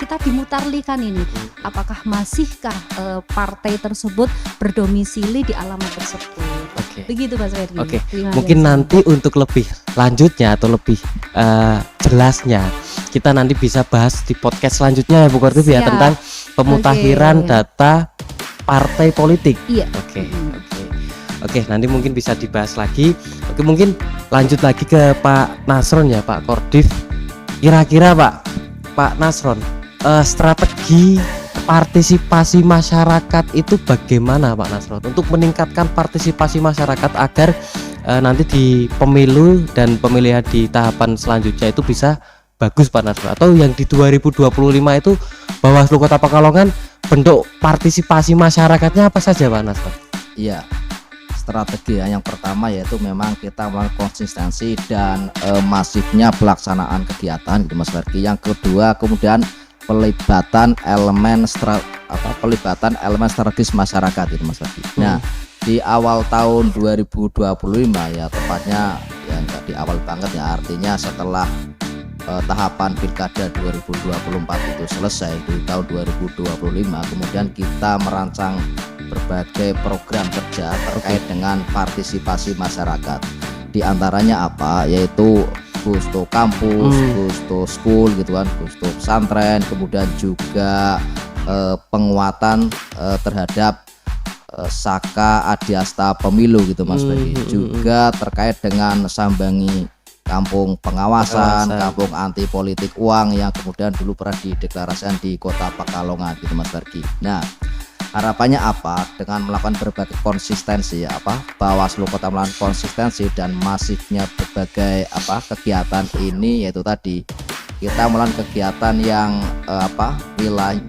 kita dimutarlikan ini, apakah masihkah partai tersebut berdomisili di alamat tersebut. Begitu Mas Ferdi. Oke. Mungkin nanti untuk lebih lanjutnya atau lebih jelasnya kita nanti bisa bahas di podcast selanjutnya ya Bu Kortif ya, tentang pemutakhiran data partai politik. Iya. Oke, nanti mungkin bisa dibahas lagi. Oke, mungkin lanjut lagi ke Pak Nasron ya, Pak Kordif. Kira-kira Pak Nasron, strategi partisipasi masyarakat itu bagaimana Pak Nasron untuk meningkatkan partisipasi masyarakat agar nanti di pemilu dan pemilihan di tahapan selanjutnya itu bisa bagus Pak Nasron, atau yang di 2025 itu Bawaslu Kota Pekalongan bentuk partisipasi masyarakatnya apa saja Pak Nasron? Iya, strategi yang pertama yaitu memang kita melakukan konsistensi dan masifnya pelaksanaan kegiatan gitu Mas Ferdi. Yang kedua kemudian pelibatan elemen strategis masyarakat gitu Mas Ferdi. Nah di awal tahun 2025 ya, tepatnya ya enggak di awal banget ya, artinya setelah tahapan pilkada 2024 itu selesai di tahun 2025, kemudian kita merancang berbagai program kerja terkait dengan partisipasi masyarakat. Di antaranya apa? Yaitu Gusto Kampus, Gusto School gitu kan, Gusto Pesantren, kemudian juga penguatan terhadap Saka Adiasta Pemilu gitu Mas Ferdi. Juga terkait dengan sambangi kampung pengawasan, kampung anti politik uang yang kemudian dulu pernah dideklarasikan di Kota Pekalongan gitu Mas Ferdi. Nah, harapannya apa? Dengan melakukan berbagai konsistensi Bawaslu Kota melakukan konsistensi dan masifnya berbagai kegiatan ini, yaitu tadi kita melakukan kegiatan yang wilayah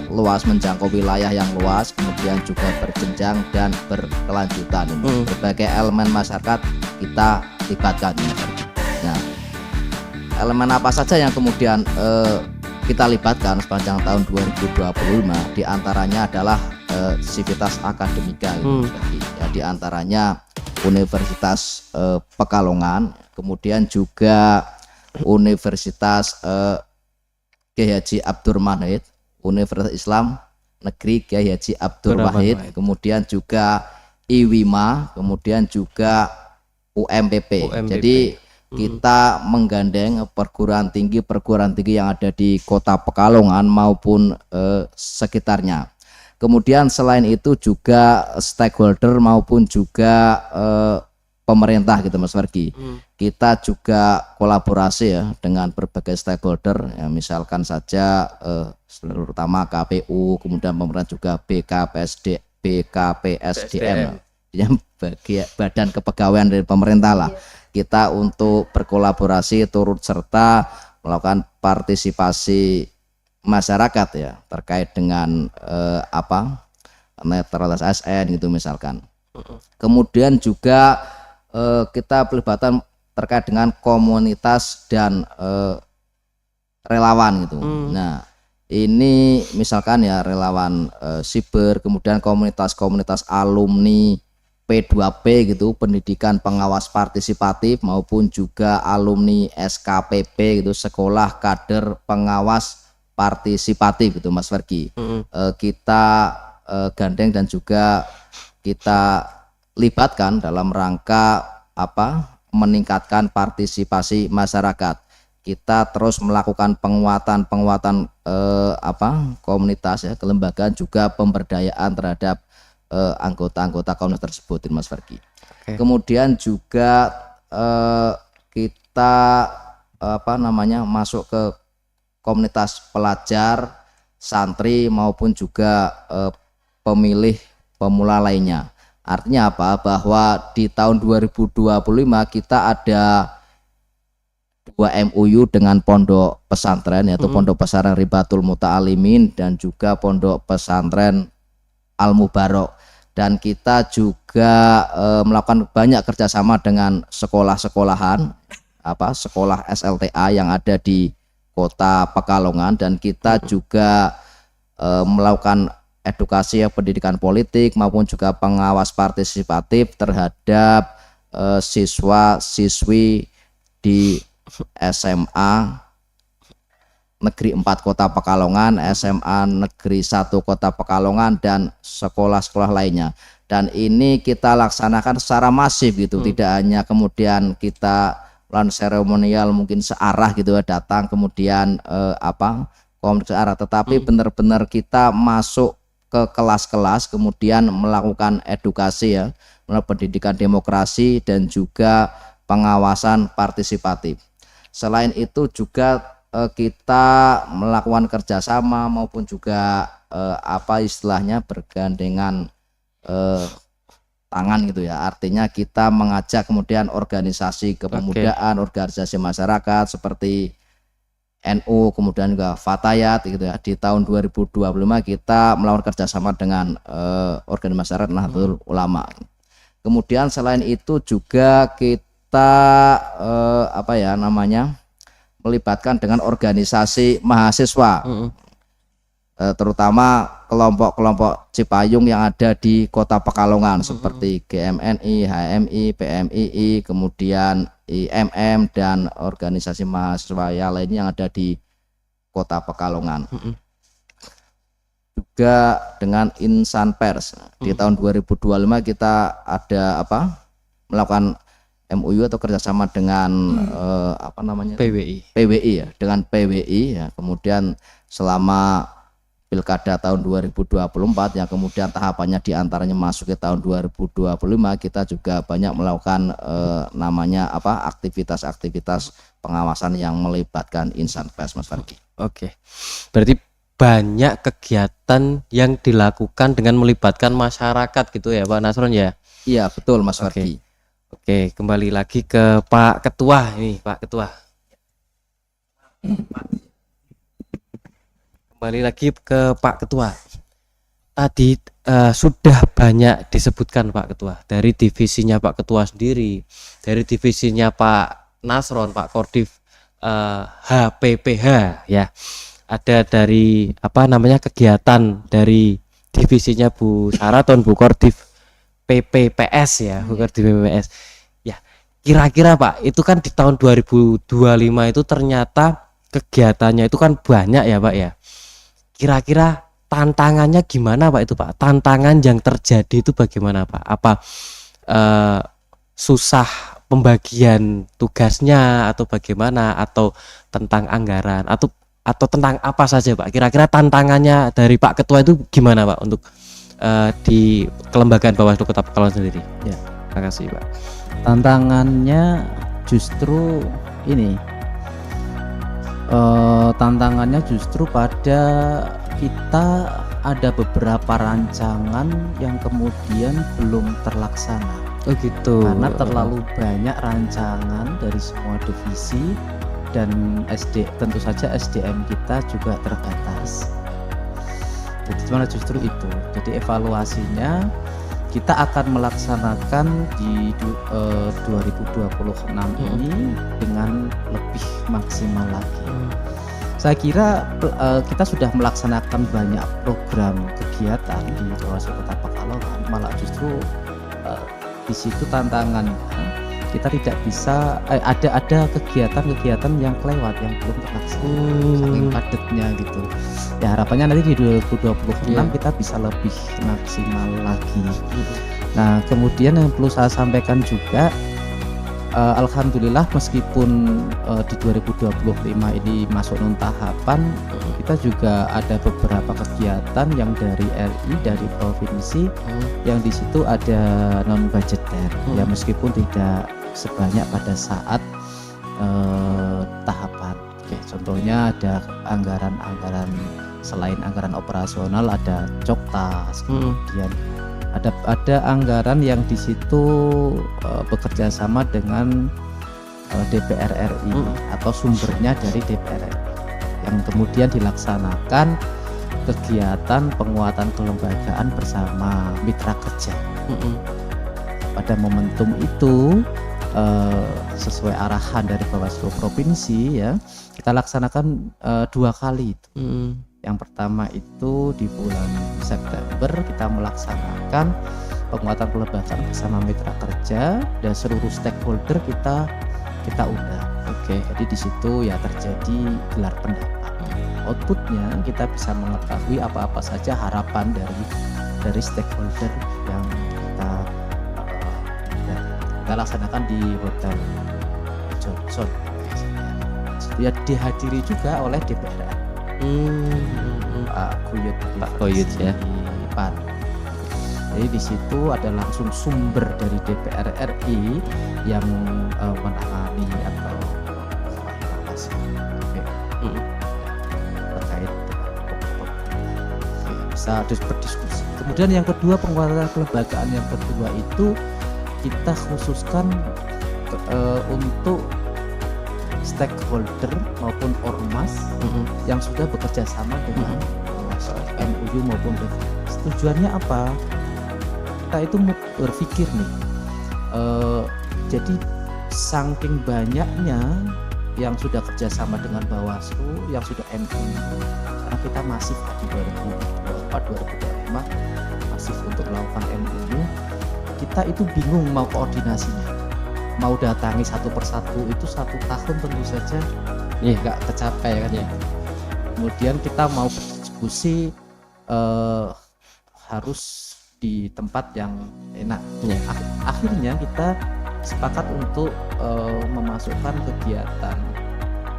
luas, menjangkau wilayah yang luas, kemudian juga berjenjang dan berkelanjutan. Berbagai elemen masyarakat kita libatkan. Nah, elemen apa saja yang kemudian kita libatkan sepanjang tahun 2025? Di antaranya adalah sivitas akademika gitu. Ya, di antaranya Universitas Pekalongan, kemudian juga Universitas Kiai Haji Abdur Wahid, Universitas Islam Negeri Kiai Haji Abdur Wahid, kemudian juga IWIMA, kemudian juga UMPP. Jadi kita menggandeng perguruan tinggi yang ada di Kota Pekalongan maupun sekitarnya. Kemudian selain itu juga stakeholder maupun juga pemerintah gitu Mas Ferdi. Kita juga kolaborasi ya dengan berbagai stakeholder ya, misalkan saja terutama KPU, kemudian pemerintah juga BKPSDM yang badan kepegawaian dari pemerintah lah. Kita untuk berkolaborasi turut serta melakukan partisipasi masyarakat ya terkait dengan netralitas ASN gitu misalkan. Kemudian juga kita pelibatan terkait dengan komunitas dan relawan gitu. Nah, ini misalkan ya relawan siber, kemudian komunitas alumni P2P gitu, pendidikan pengawas partisipatif, maupun juga alumni SKPP gitu, sekolah kader pengawas partisipatif gitu Mas Fergi. Kita gandeng dan juga kita libatkan dalam rangka meningkatkan partisipasi masyarakat. Kita terus melakukan penguatan komunitas ya, kelembagaan, juga pemberdayaan terhadap anggota-anggota komunitas tersebut Mas Fergi. Kemudian juga kita masuk ke komunitas pelajar, santri maupun juga pemilih pemula lainnya. Artinya apa? Bahwa di tahun 2025 kita ada 2 MOU dengan pondok pesantren, yaitu pondok pesantren Ribatul Muta'alimin dan juga pondok pesantren Al Mubarok. Dan kita juga melakukan banyak kerjasama dengan sekolah-sekolahan, sekolah SLTA yang ada di Kota Pekalongan, dan kita juga melakukan edukasi pendidikan politik maupun juga pengawas partisipatif terhadap siswa-siswi di SMA Negeri 4 Kota Pekalongan, SMA Negeri 1 Kota Pekalongan, dan sekolah-sekolah lainnya. Dan ini kita laksanakan secara masif gitu, tidak hanya kemudian kita lakukan seremonial mungkin searah gitu ya, datang kemudian komunikasi searah, tetapi benar-benar kita masuk ke kelas-kelas kemudian melakukan edukasi ya, melakukan pendidikan demokrasi dan juga pengawasan partisipatif. Selain itu juga kita melakukan kerjasama maupun juga istilahnya bergandengan tangan gitu ya. Artinya kita mengajak kemudian organisasi kepemudaan, organisasi masyarakat seperti NU, kemudian juga Fatayat gitu ya. Di tahun 2025 kita melakukan kerjasama dengan organisasi masyarakat Nahdlatul Ulama. Kemudian selain itu juga kita melibatkan dengan organisasi mahasiswa, terutama kelompok-kelompok Cipayung yang ada di Kota Pekalongan seperti GMNI, HMI, PMII, kemudian IMM dan organisasi mahasiswa yang lainnya yang ada di Kota Pekalongan. Juga dengan Insan Pers. Di tahun 2025 kita ada melakukan MOU atau kerjasama dengan PWI ya, dengan PWI ya. Kemudian selama Pilkada tahun 2024 yang kemudian tahapannya diantaranya masuk ke tahun 2025, kita juga banyak melakukan aktivitas-aktivitas pengawasan yang melibatkan Insan Pers, Mas Fargi. Oke. Berarti banyak kegiatan yang dilakukan dengan melibatkan masyarakat gitu ya Pak Nasron ya? Iya betul Mas Fargi. Oke, kembali lagi ke Pak Ketua ini, Pak Ketua. Kembali lagi ke Pak Ketua. Tadi sudah banyak disebutkan Pak Ketua, dari divisinya Pak Ketua sendiri, dari divisinya Pak Nasron, Pak Kordif HPPH ya. Ada dari kegiatan dari divisinya Bu Saraton, Bu Kordif PPPS ya, bukan di PPPS. Ya, kira-kira Pak, itu kan di tahun 2025 itu ternyata kegiatannya itu kan banyak ya Pak ya. Kira-kira tantangannya gimana Pak itu Pak? Tantangan yang terjadi itu bagaimana Pak? Apa susah pembagian tugasnya atau bagaimana, atau tentang anggaran atau tentang apa saja Pak? Kira-kira tantangannya dari Pak Ketua itu gimana Pak untuk di kelembagaan Bawaslu Kota Pekalongan sendiri? Ya, terima kasih Pak. Tantangannya justru ini, tantangannya justru pada kita ada beberapa rancangan yang kemudian belum terlaksana. Oh gitu. Karena terlalu banyak rancangan dari semua divisi dan tentu saja SDM kita juga terbatas. Jadi cuma justru itu. Jadi evaluasinya kita akan melaksanakan di 2026 ini dengan lebih maksimal lagi. Saya kira kita sudah melaksanakan banyak program kegiatan di Bawaslu Kota Pekalongan, malah justru di situ tantangan kita tidak bisa ada kegiatan-kegiatan yang kelewat, yang belum terlaksana saking padatnya gitu. Ya harapannya nanti di 2026 kita bisa lebih maksimal lagi. Nah kemudian yang perlu saya sampaikan juga, alhamdulillah meskipun di 2025 ini masuk non tahapan, kita juga ada beberapa kegiatan yang dari RI, dari provinsi, yang di situ ada non budgeter. Ya meskipun tidak sebanyak pada saat tahapan. Oke, contohnya ada anggaran-anggaran selain anggaran operasional, ada coktas, kemudian ada anggaran yang di situ bekerja sama dengan DPR RI atau sumbernya dari DPR RI yang kemudian dilaksanakan kegiatan penguatan kelembagaan bersama mitra kerja. Pada momentum itu sesuai arahan dari Bawaslu Provinsi ya, kita laksanakan 2 kali itu. Yang pertama itu di bulan September kita melaksanakan penguatan kelembagaan bersama mitra kerja dan seluruh stakeholder kita undang. Jadi di situ ya terjadi gelar pendapat. Outputnya kita bisa mengetahui apa-apa saja harapan dari stakeholder yang kita laksanakan di Hotel Johnson. Ya dihadiri juga oleh DPR. Pak Guyut ya. Pan. Jadi di situ ada langsung sumber dari DPR RI yang menangani atau evaluasi terkait bisa berdiskusi. Kemudian yang kedua, penguatan kelembagaan yang kedua itu kita khususkan untuk stakeholder maupun ormas yang sudah bekerja sama dengan MUU maupun DPR. Tujuannya apa? Kita itu berpikir nih, jadi saking banyaknya yang sudah kerjasama dengan Bawaslu, yang sudah MUU, karena kita masif di 2024-2025 masif untuk melakukan MUU, kita itu bingung mau koordinasinya, mau datangi satu persatu itu 1 tahun tentu saja nggak kecapai kan ya. Kemudian kita mau berdiskusi harus di tempat yang enak. Akhirnya kita sepakat untuk memasukkan kegiatan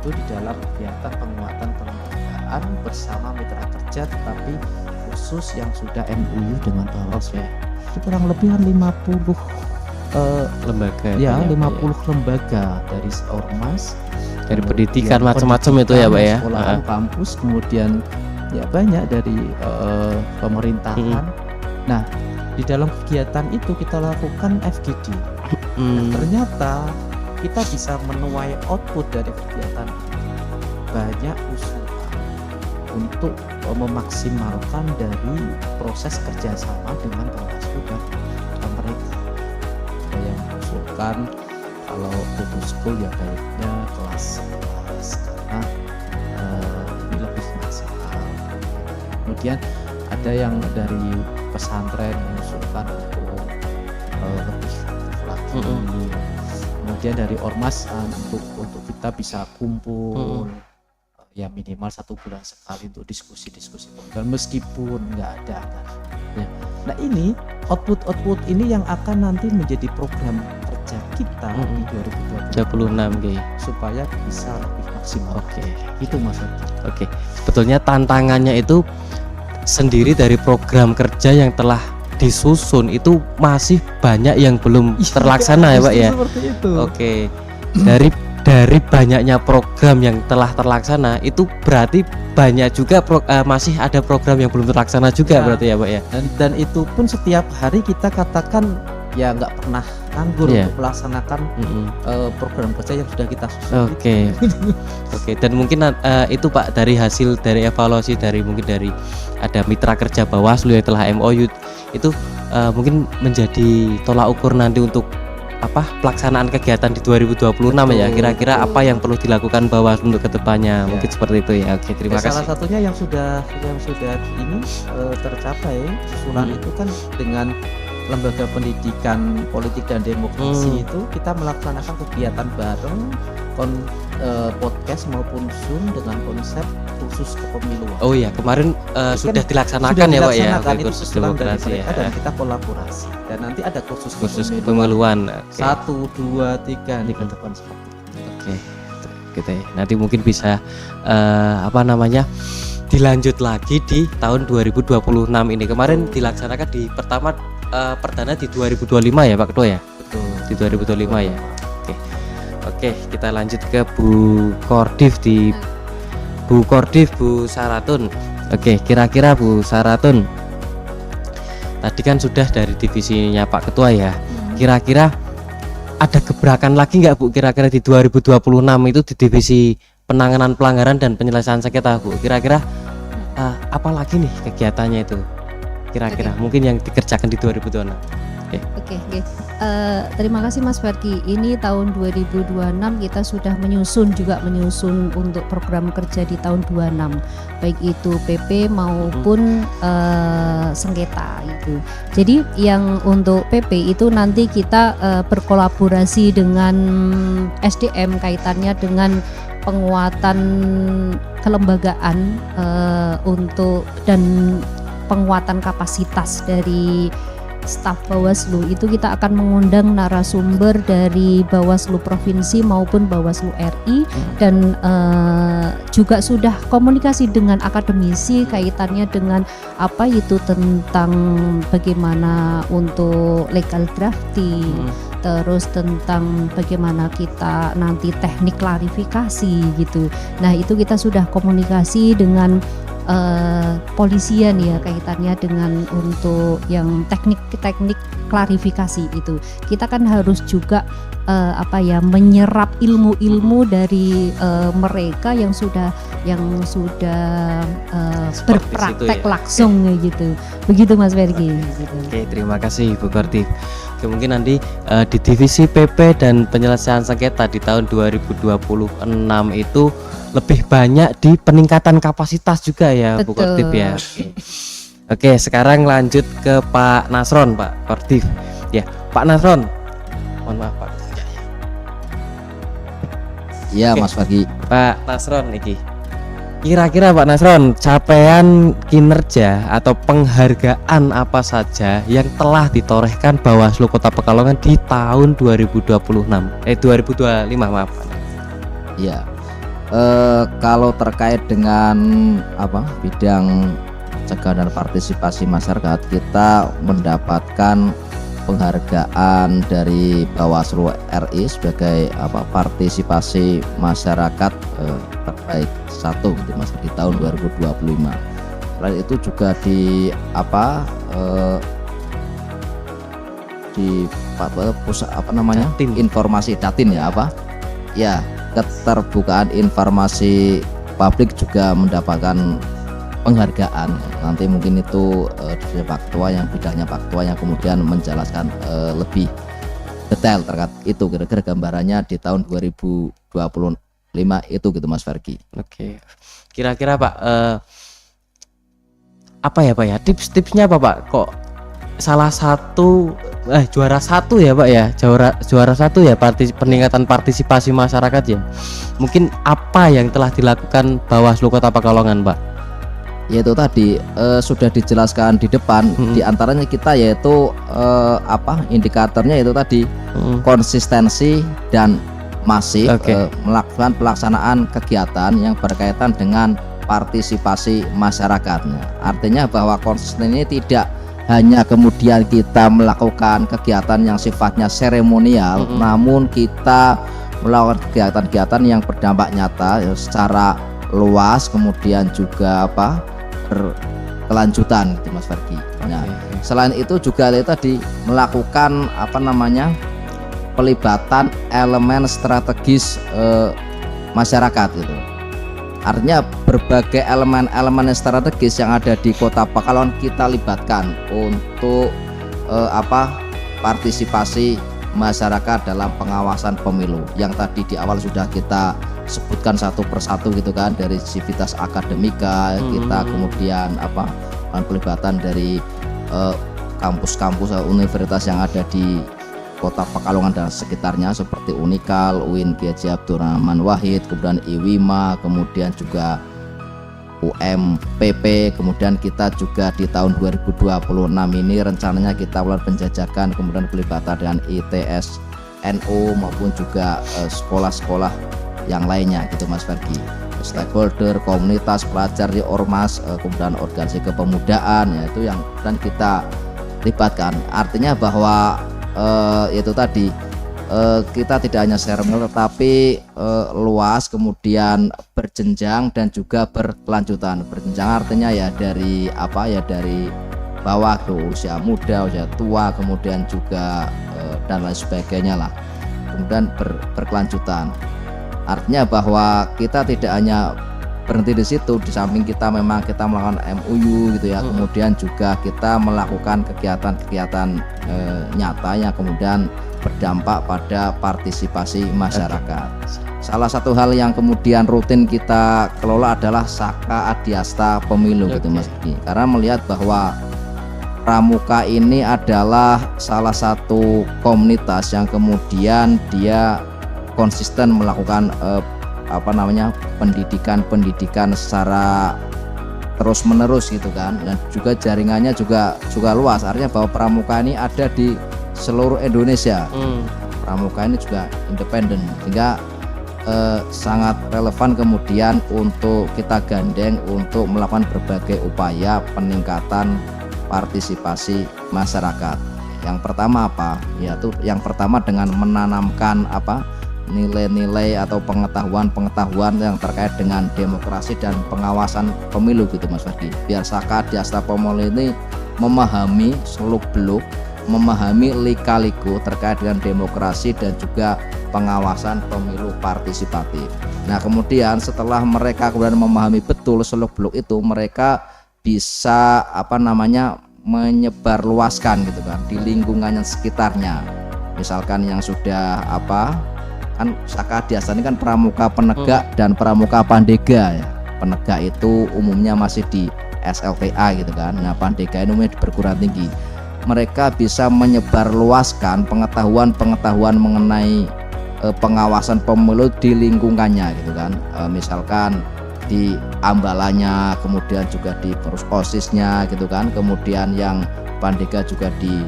itu di dalam kegiatan penguatan kelembagaan bersama mitra kerja, tetapi khusus yang sudah MUU dengan Bawaslu. Itu kurang lebih 50 lembaga ya, 50 lembaga dari ormas, dari pendidikan macam-macam itu ya Pak ya, sekolahan, kampus, kemudian ya banyak dari pemerintahan. Nah, di dalam kegiatan itu kita lakukan FGD. Dan ternyata kita bisa menuai output dari kegiatan banyak usulan untuk memaksimalkan dari proses kerjasama dengan Bawaslu dan pemerintah. Ada yang mengusulkan kalau putus school ya baiknya kelas karena ini lebih maksimal. Kemudian ada yang dari pesantren mengusulkan untuk lebih aktif lagi. Kemudian dari ormas untuk kita bisa kumpul ya minimal 1 bulan sekali untuk diskusi-diskusi program meskipun nggak ada anggaran. Nah ini output ini yang akan nanti menjadi program kerja kita di 2026 supaya bisa lebih maksimal. Itu Mas. Sebetulnya tantangannya itu sendiri dari program kerja yang telah disusun itu masih banyak yang belum terlaksana ya Pak ya. Seperti itu. Dari banyaknya program yang telah terlaksana itu berarti banyak juga masih ada program yang belum terlaksana juga berarti ya Pak ya. Dan itu pun setiap hari kita katakan ya nggak pernah nganggur untuk melaksanakan program kerja yang sudah kita susun. Dan mungkin itu Pak dari hasil dari evaluasi dari mungkin dari ada mitra kerja Bawaslu yang telah MOU itu mungkin menjadi tolak ukur nanti untuk pelaksanaan kegiatan di 2026 ya, kira-kira apa yang perlu dilakukan Bawaslu untuk kedepannya mungkin seperti itu ya. Terima kasih. Salah satunya yang sudah ini tercapai usulan itu kan dengan Lembaga Pendidikan Politik dan Demokrasi itu kita melaksanakan kegiatan bareng podcast maupun Zoom dengan konsep khusus kepemiluan. Oh iya, kemarin sudah dilaksanakan ya Pak ya. Itu usulan dari mereka dan kita kolaborasi. Dan nanti ada khusus kepemiluan. 1, 2, 3 di depan seperti itu. Gitu ya. Nanti mungkin bisa dilanjut lagi di tahun 2026 ini. Kemarin dilaksanakan di perdana di 2025 ya Pak Ketua ya. Betul. Di 2025 ya. Oke, kita lanjut ke Bu Kordif Bu Saratun. Oke, kira-kira Bu Saratun, tadi kan sudah dari divisinya Pak Ketua ya. Kira-kira ada gebrakan lagi nggak Bu? Kira-kira di 2026 itu di divisi penanganan pelanggaran dan penyelesaian sengketa Bu. Kira-kira apa lagi nih kegiatannya itu? Kira-kira mungkin yang dikerjakan di 2026. Oke. Terima kasih Mas Fergi. Ini tahun 2026 kita sudah menyusun untuk program kerja di tahun 26, baik itu PP maupun sengketa itu. Jadi yang untuk PP itu nanti kita berkolaborasi dengan SDM kaitannya dengan penguatan kelembagaan untuk dan penguatan kapasitas dari staf Bawaslu. Itu kita akan mengundang narasumber dari Bawaslu Provinsi maupun Bawaslu RI dan juga sudah komunikasi dengan akademisi kaitannya dengan apa itu tentang bagaimana untuk legal drafting, terus tentang bagaimana kita nanti teknik klarifikasi gitu. Nah itu kita sudah komunikasi dengan polisian ya kaitannya dengan untuk yang teknik klarifikasi itu. Kita kan harus juga menyerap ilmu-ilmu dari mereka yang sudah berpraktek ya. langsung gitu. Begitu Mas Fergi gitu. Oke, terima kasih Bu Kordif. Oke, mungkin nanti di divisi PP dan penyelesaian sengketa di tahun 2026 itu lebih banyak di peningkatan kapasitas juga ya. Betul. Bu Kordif ya. Oke, sekarang lanjut ke Pak Nasron, Pak Kordif. Ya, Pak Nasron. Mohon maaf Pak. Iya Oke. Mas Fergi. Pak Nasron iki. Kira-kira Pak Nasron, capaian kinerja atau penghargaan apa saja yang telah ditorehkan Bawaslu Kota Pekalongan di tahun 2025 maaf. Iya. Kalau terkait dengan bidang pencegahan dan partisipasi masyarakat, kita mendapatkan penghargaan dari Bawaslu RI sebagai partisipasi masyarakat terbaik 1 gitu Mas di tahun 2025. Selain itu juga di pusat Datin. informasi Datin ya keterbukaan informasi publik juga mendapatkan penghargaan. Nanti mungkin itu dari Pak Ketua yang bidangnya Pak Ketua yang kemudian menjelaskan lebih detail terkait itu. Kira-kira gambarannya di tahun 2025 itu gitu Mas Fergi. Oke. Kira-kira Pak apa ya Pak ya? Tips-tipsnya apa Pak? Kok salah satu juara satu ya Pak ya? Juara satu ya peningkatan partisipasi masyarakat ya. Mungkin apa yang telah dilakukan Bawaslu Kota Pekalongan, Pak? Yaitu tadi sudah dijelaskan di depan, di antaranya kita yaitu indikatornya itu tadi konsistensi dan masih melakukan pelaksanaan kegiatan yang berkaitan dengan partisipasi masyarakatnya. Artinya bahwa konsisten ini tidak hanya kemudian kita melakukan kegiatan yang sifatnya seremonial, namun kita melakukan kegiatan-kegiatan yang berdampak nyata secara luas, kemudian juga berkelanjutan gitu Mas Fergi. Nah, selain itu juga tadi melakukan pelibatan elemen strategis masyarakat gitu. Artinya berbagai elemen-elemen strategis yang ada di Kota Pekalongan kita libatkan untuk partisipasi masyarakat dalam pengawasan pemilu yang tadi di awal sudah kita sebutkan satu persatu gitu kan, dari sivitas akademika kita kemudian pelibatan dari kampus-kampus universitas yang ada di Kota Pekalongan dan sekitarnya seperti Unikal, UIN Kiai Haji Abdurrahman Wahid, kemudian IWIMA, kemudian juga UMPP, kemudian kita juga di tahun 2026 ini rencananya kita mulai penjajakan kemudian pelibatan dengan ITS NU maupun juga sekolah-sekolah yang lainnya gitu Mas Fergi. Stakeholder, komunitas, pelajar di ormas, kemudian organisasi kepemudaan, yaitu yang dan kita libatkan. Artinya bahwa itu tadi kita tidak hanya seremonial tetapi luas, kemudian berjenjang dan juga berkelanjutan. Berjenjang artinya ya dari dari bawah ke usia muda, usia tua, kemudian juga dan lain sebagainya lah. Kemudian berkelanjutan. Artinya bahwa kita tidak hanya berhenti di situ, di samping kita melakukan MOU gitu ya, kemudian juga kita melakukan kegiatan-kegiatan nyata yang kemudian berdampak pada partisipasi masyarakat. Salah satu hal yang kemudian rutin kita kelola adalah Saka Adiasta Pemilu gitu Mas Diki. Karena melihat bahwa Pramuka ini adalah salah satu komunitas yang kemudian dia konsisten melakukan pendidikan secara terus menerus gitu kan, dan juga jaringannya juga luas. Artinya bahwa Pramuka ini ada di seluruh Indonesia. Pramuka ini juga independen, sehingga sangat relevan kemudian untuk kita gandeng untuk melakukan berbagai upaya peningkatan partisipasi masyarakat. Yang pertama yaitu yang pertama dengan menanamkan nilai-nilai atau pengetahuan yang terkait dengan demokrasi dan pengawasan pemilu gitu Mas Ferdi. Biar Saka Adiasta Pemilu ini memahami seluk-beluk, memahami lika-liku terkait dengan demokrasi dan juga pengawasan pemilu partisipatif. Nah, kemudian setelah mereka kemudian memahami betul seluk-beluk itu, mereka bisa menyebarluaskan gitu kan di lingkungan yang sekitarnya. Misalkan yang sudah kan Saka Adiasta ini kan pramuka penegak dan pramuka pandega ya. Penegak itu umumnya masih di SLTA gitu kan. Nah, pandega ini umumnya di perguruan tinggi. Mereka bisa menyebarluaskan pengetahuan mengenai pengawasan pemilu di lingkungannya gitu kan. Misalkan di ambalannya, kemudian juga di OSIS-nya gitu kan. Kemudian yang pandega juga di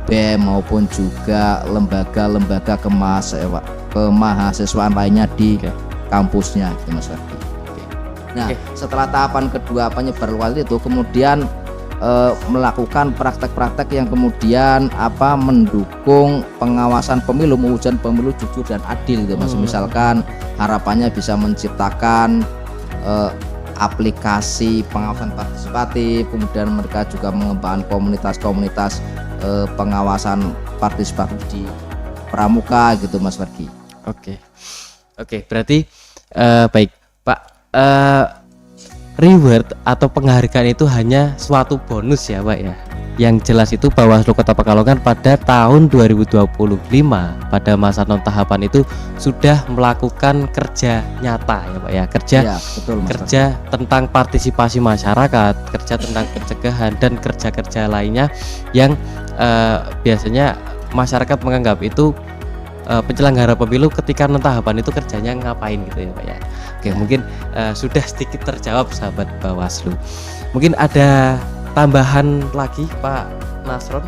BEM maupun juga lembaga-lembaga kemahasiswaan lainnya di kampusnya gitu Mas Ferdi. Nah, setelah tahapan kedua penyebarluasan itu kemudian melakukan praktek-praktek yang kemudian mendukung pengawasan pemilu, mewujudkan pemilu jujur dan adil gitu Mas. Misalkan harapannya bisa menciptakan aplikasi pengawasan partisipatif, kemudian mereka juga mengembangkan komunitas-komunitas pengawasan partisipatif di pramuka gitu Mas Ferdi. Oke, berarti baik Pak, reward atau penghargaan itu hanya suatu bonus ya Pak ya. Yang jelas itu Bawaslu Kota Pekalongan pada tahun 2025 pada masa non tahapan itu sudah melakukan kerja nyata ya Pak ya, kerja tentang partisipasi masyarakat, kerja tentang pencegahan dan kerja-kerja lainnya yang biasanya masyarakat menganggap itu penyelenggara pemilu ketika non tahapan itu kerjanya ngapain gitu ya Pak ya. Mungkin sudah sedikit terjawab sahabat Bawaslu. Mungkin ada tambahan lagi Pak Nasron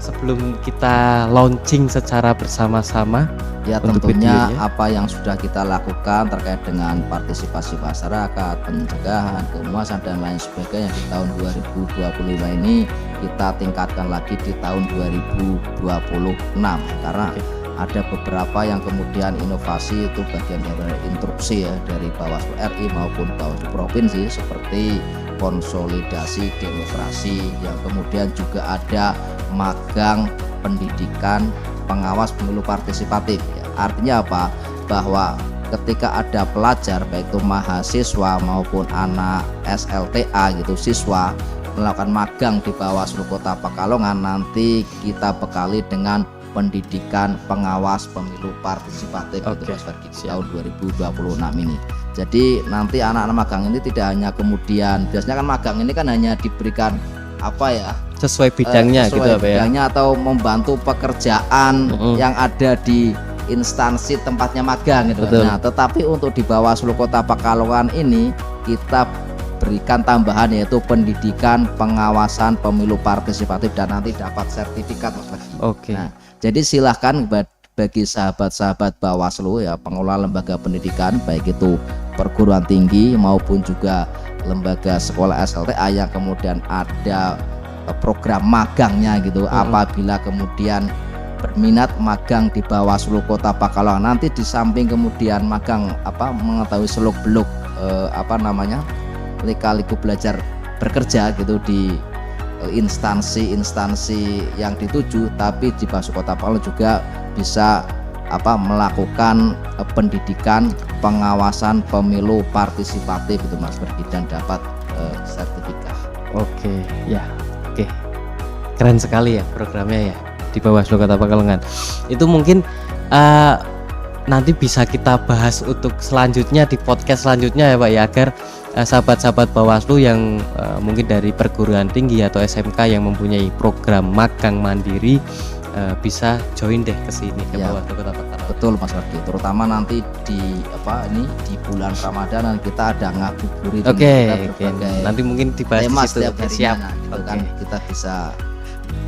sebelum kita launching secara bersama-sama? Ya, tentunya apa yang sudah kita lakukan terkait dengan partisipasi masyarakat, pencegahan, kemuasan dan lain sebagainya di tahun 2025 ini kita tingkatkan lagi di tahun 2026 karena ada beberapa yang kemudian inovasi itu bagian dari instruksi ya dari Bawaslu RI maupun Bawaslu Provinsi, seperti konsolidasi demokrasi yang kemudian juga ada magang pendidikan pengawas pemilu partisipatif ya. Artinya apa? Bahwa ketika ada pelajar baik itu mahasiswa maupun anak SLTA gitu, siswa melakukan magang di Bawaslu Kota Pekalongan, nanti kita bekali dengan pendidikan pengawas pemilu partisipatif itu Mas Ferdi tahun 2026 ini. Jadi nanti anak-anak magang ini tidak hanya kemudian, biasanya kan magang ini kan hanya diberikan sesuai bidangnya atau membantu pekerjaan yang ada di instansi tempatnya magang gitu. Nah, tetapi untuk di Bawaslu Kota Pekalongan ini kita berikan tambahan yaitu pendidikan pengawasan pemilu partisipatif dan nanti dapat sertifikat Mas Ferdi. Nah, jadi silahkan bagi sahabat-sahabat Bawaslu ya, pengelola lembaga pendidikan baik itu perguruan tinggi maupun juga lembaga sekolah SLTA yang kemudian ada program magangnya gitu, apabila kemudian berminat magang di Bawaslu Kota Pekalongan, nanti di samping kemudian magang mengetahui seluk-beluk lika-liku belajar bekerja gitu di instansi yang dituju, tapi di Bawaslu Kota Pekalongan juga bisa melakukan pendidikan pengawasan pemilu partisipatif itu Mas Ferdi, dan dapat sertifikat. Oke. Keren sekali ya programnya ya di Bawaslu Kota Pekalongan. Itu mungkin nanti bisa kita bahas untuk selanjutnya di podcast selanjutnya ya Pak ya, agar sahabat-sahabat Bawaslu yang mungkin dari perguruan tinggi atau SMK yang mempunyai program magang mandiri bisa join deh ke sini ke Bawaslu Kota Pekalongan. Betul Mas Ferdi, terutama nanti di bulan Ramadan kita ada ngabuburit. Oke. Nanti mungkin dibahas tema di situ. setiap harinya. Siap. Kan kita bisa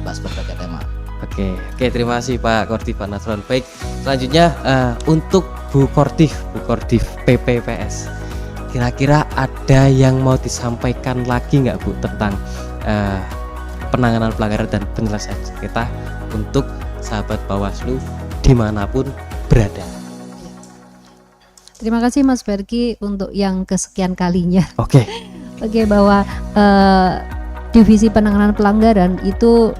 bahas berbagai tema. Oke, terima kasih Pak Kortif Pak Nasron. Baik, selanjutnya untuk Bu Kortif PPPS, kira-kira ada yang mau disampaikan lagi nggak Bu tentang penanganan pelanggaran dan penyelesaian sengketa untuk sahabat Bawaslu dimanapun berada? Terima kasih Mas Fergi untuk yang kesekian kalinya. Oke, bahwa Divisi Penanganan Pelanggaran itu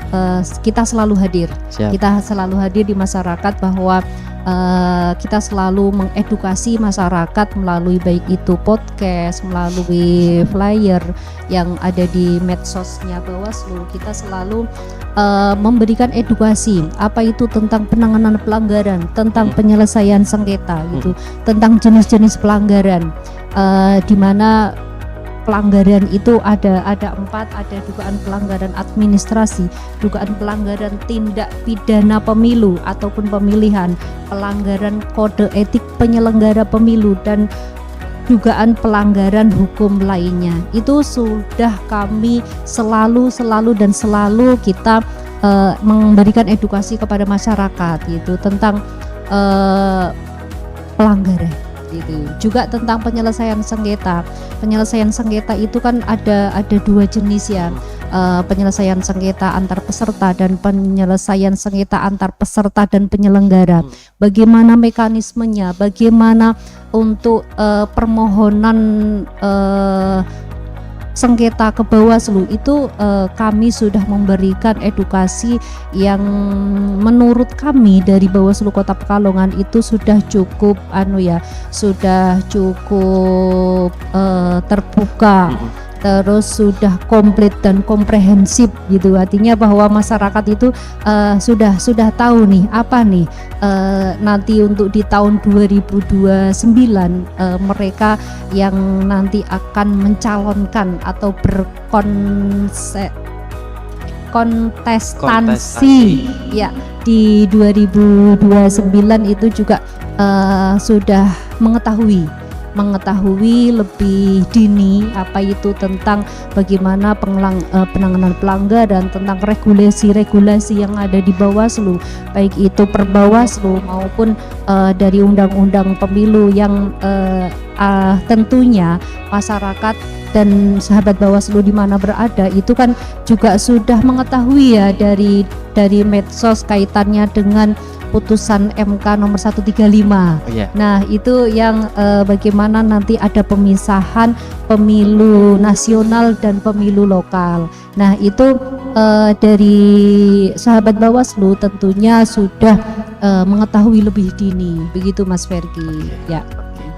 kita selalu hadir. siap. Kita selalu hadir di masyarakat, bahwa kita selalu mengedukasi masyarakat melalui baik itu podcast, melalui flyer yang ada di medsosnya Bawaslu. Kita selalu memberikan edukasi apa itu tentang penanganan pelanggaran, tentang penyelesaian sengketa gitu, tentang jenis-jenis pelanggaran, di mana pelanggaran itu ada 4, ada dugaan pelanggaran administrasi, dugaan pelanggaran tindak pidana pemilu ataupun pemilihan, pelanggaran kode etik penyelenggara pemilu, dan dugaan pelanggaran hukum lainnya. Itu sudah kami selalu kita memberikan edukasi kepada masyarakat gitu tentang pelanggaran gitu. Juga tentang penyelesaian sengketa. Penyelesaian sengketa itu kan ada 2 jenis ya. Penyelesaian sengketa antar peserta dan penyelesaian sengketa antar peserta dan penyelenggara. Bagaimana mekanismenya? Bagaimana untuk permohonan sengketa ke Bawaslu itu kami sudah memberikan edukasi yang menurut kami dari Bawaslu Kota Pekalongan itu sudah cukup terbuka, terus sudah komplit dan komprehensif gitu. Artinya bahwa masyarakat itu sudah tahu nih apa nih nanti untuk di tahun 2029 mereka yang nanti akan mencalonkan atau berkontestasi ya di 2029 itu juga sudah mengetahui lebih dini apa itu tentang bagaimana penanganan pelanggaran, tentang regulasi-regulasi yang ada di Bawaslu, baik itu per Bawaslu maupun dari undang-undang pemilu yang tentunya masyarakat dan sahabat Bawaslu di mana berada itu kan juga sudah mengetahui ya dari medsos kaitannya dengan putusan MK nomor 135. Nah, itu yang bagaimana nanti ada pemisahan pemilu nasional dan pemilu lokal. Nah, itu dari sahabat Bawaslu tentunya sudah mengetahui lebih dini. Begitu Mas Fergi. Ya.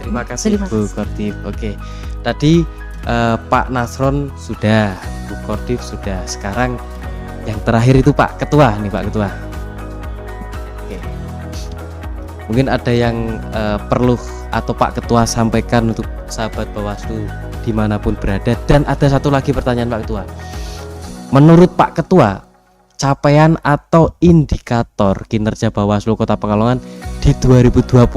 Terima kasih Bu Kortif. Oke. Tadi Pak Nasron sudah, Bu Kortif sudah. Sekarang yang terakhir itu Pak Ketua nih, Pak Ketua. Mungkin ada yang perlu atau Pak Ketua sampaikan untuk sahabat Bawaslu dimanapun berada. Dan ada satu lagi pertanyaan Pak Ketua. Menurut Pak Ketua, capaian atau indikator kinerja Bawaslu Kota Pekalongan di 2025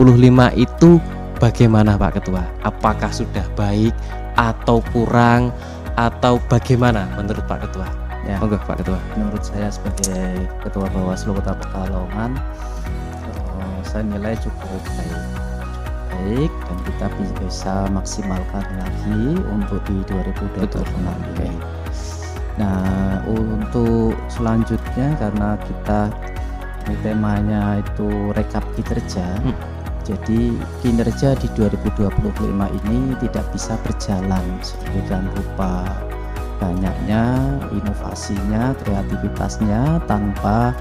itu bagaimana Pak Ketua? Apakah sudah baik atau kurang atau bagaimana menurut Pak Ketua? Ya, monggo Pak Ketua. menurut saya sebagai Ketua Bawaslu Kota Pekalongan, saya nilai cukup baik dan kita bisa maksimalkan lagi untuk di 2026 ini. Nah, untuk selanjutnya karena kita Ini temanya itu rekap kinerja. Jadi kinerja di 2025 ini tidak bisa berjalan sedemikian rupa banyaknya inovasinya, kreativitasnya tanpa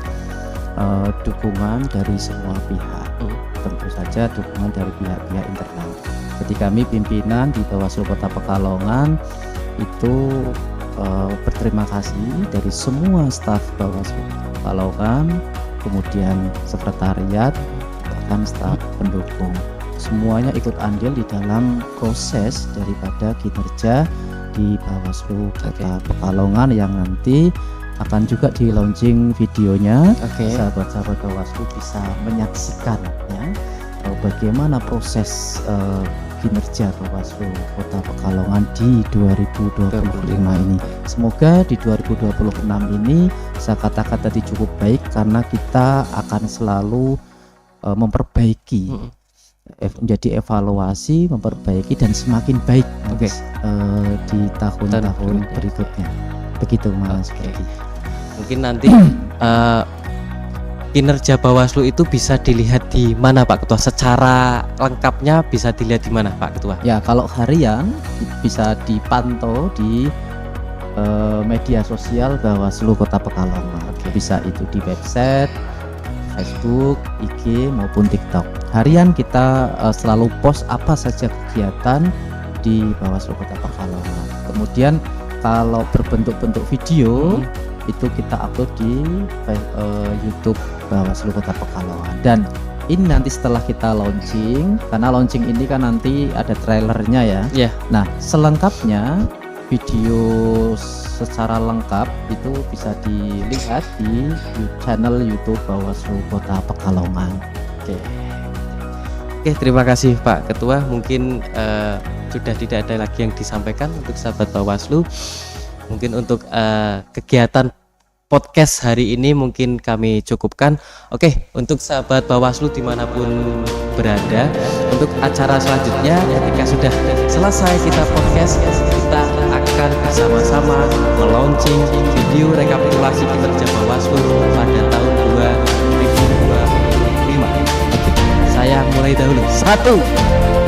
dukungan dari semua pihak. Tentu saja dukungan dari pihak-pihak internal. Jadi kami pimpinan di Bawaslu Kota Pekalongan itu berterima kasih dari semua staf Bawaslu Kota Pekalongan, kemudian sekretariat, bahkan staf pendukung. Semuanya ikut andil di dalam proses daripada kinerja di Bawaslu Kota Pekalongan yang nanti akan juga di launching videonya. Sahabat-sahabat Bawaslu bisa menyaksikan ya bagaimana proses kinerja Bawaslu Kota Pekalongan di 2025 ini. Semoga di 2026 ini saya katakan tadi cukup baik karena kita akan selalu memperbaiki, menjadi evaluasi, memperbaiki dan semakin baik di tahun-tahun berikutnya. Begitu Mas. Mungkin nanti kinerja Bawaslu itu bisa dilihat di mana Pak Ketua? Secara lengkapnya bisa dilihat di mana Pak Ketua? Ya, kalau harian bisa dipantau di media sosial Bawaslu Kota Pekalongan. Bisa itu di website, Facebook, IG maupun TikTok. Harian kita selalu post apa saja kegiatan di Bawaslu Kota Pekalongan. Kemudian kalau berbentuk-bentuk video itu kita upload di YouTube Bawaslu Kota Pekalongan. Dan ini nanti setelah kita launching, karena launching ini kan nanti ada trailernya ya. Yeah. Nah, selengkapnya video secara lengkap itu bisa dilihat di channel YouTube Bawaslu Kota Pekalongan. Oke, terima kasih Pak Ketua. Mungkin sudah tidak ada lagi yang disampaikan untuk sahabat Bawaslu. Mungkin untuk kegiatan podcast hari ini mungkin kami cukupkan. Oke, untuk sahabat Bawaslu dimanapun berada, untuk acara selanjutnya ketika sudah selesai kita podcast, kita akan bersama-sama melaunching video rekapitulasi kinerja Bawaslu pada tahun 2025. Oke, saya mulai dahulu. 1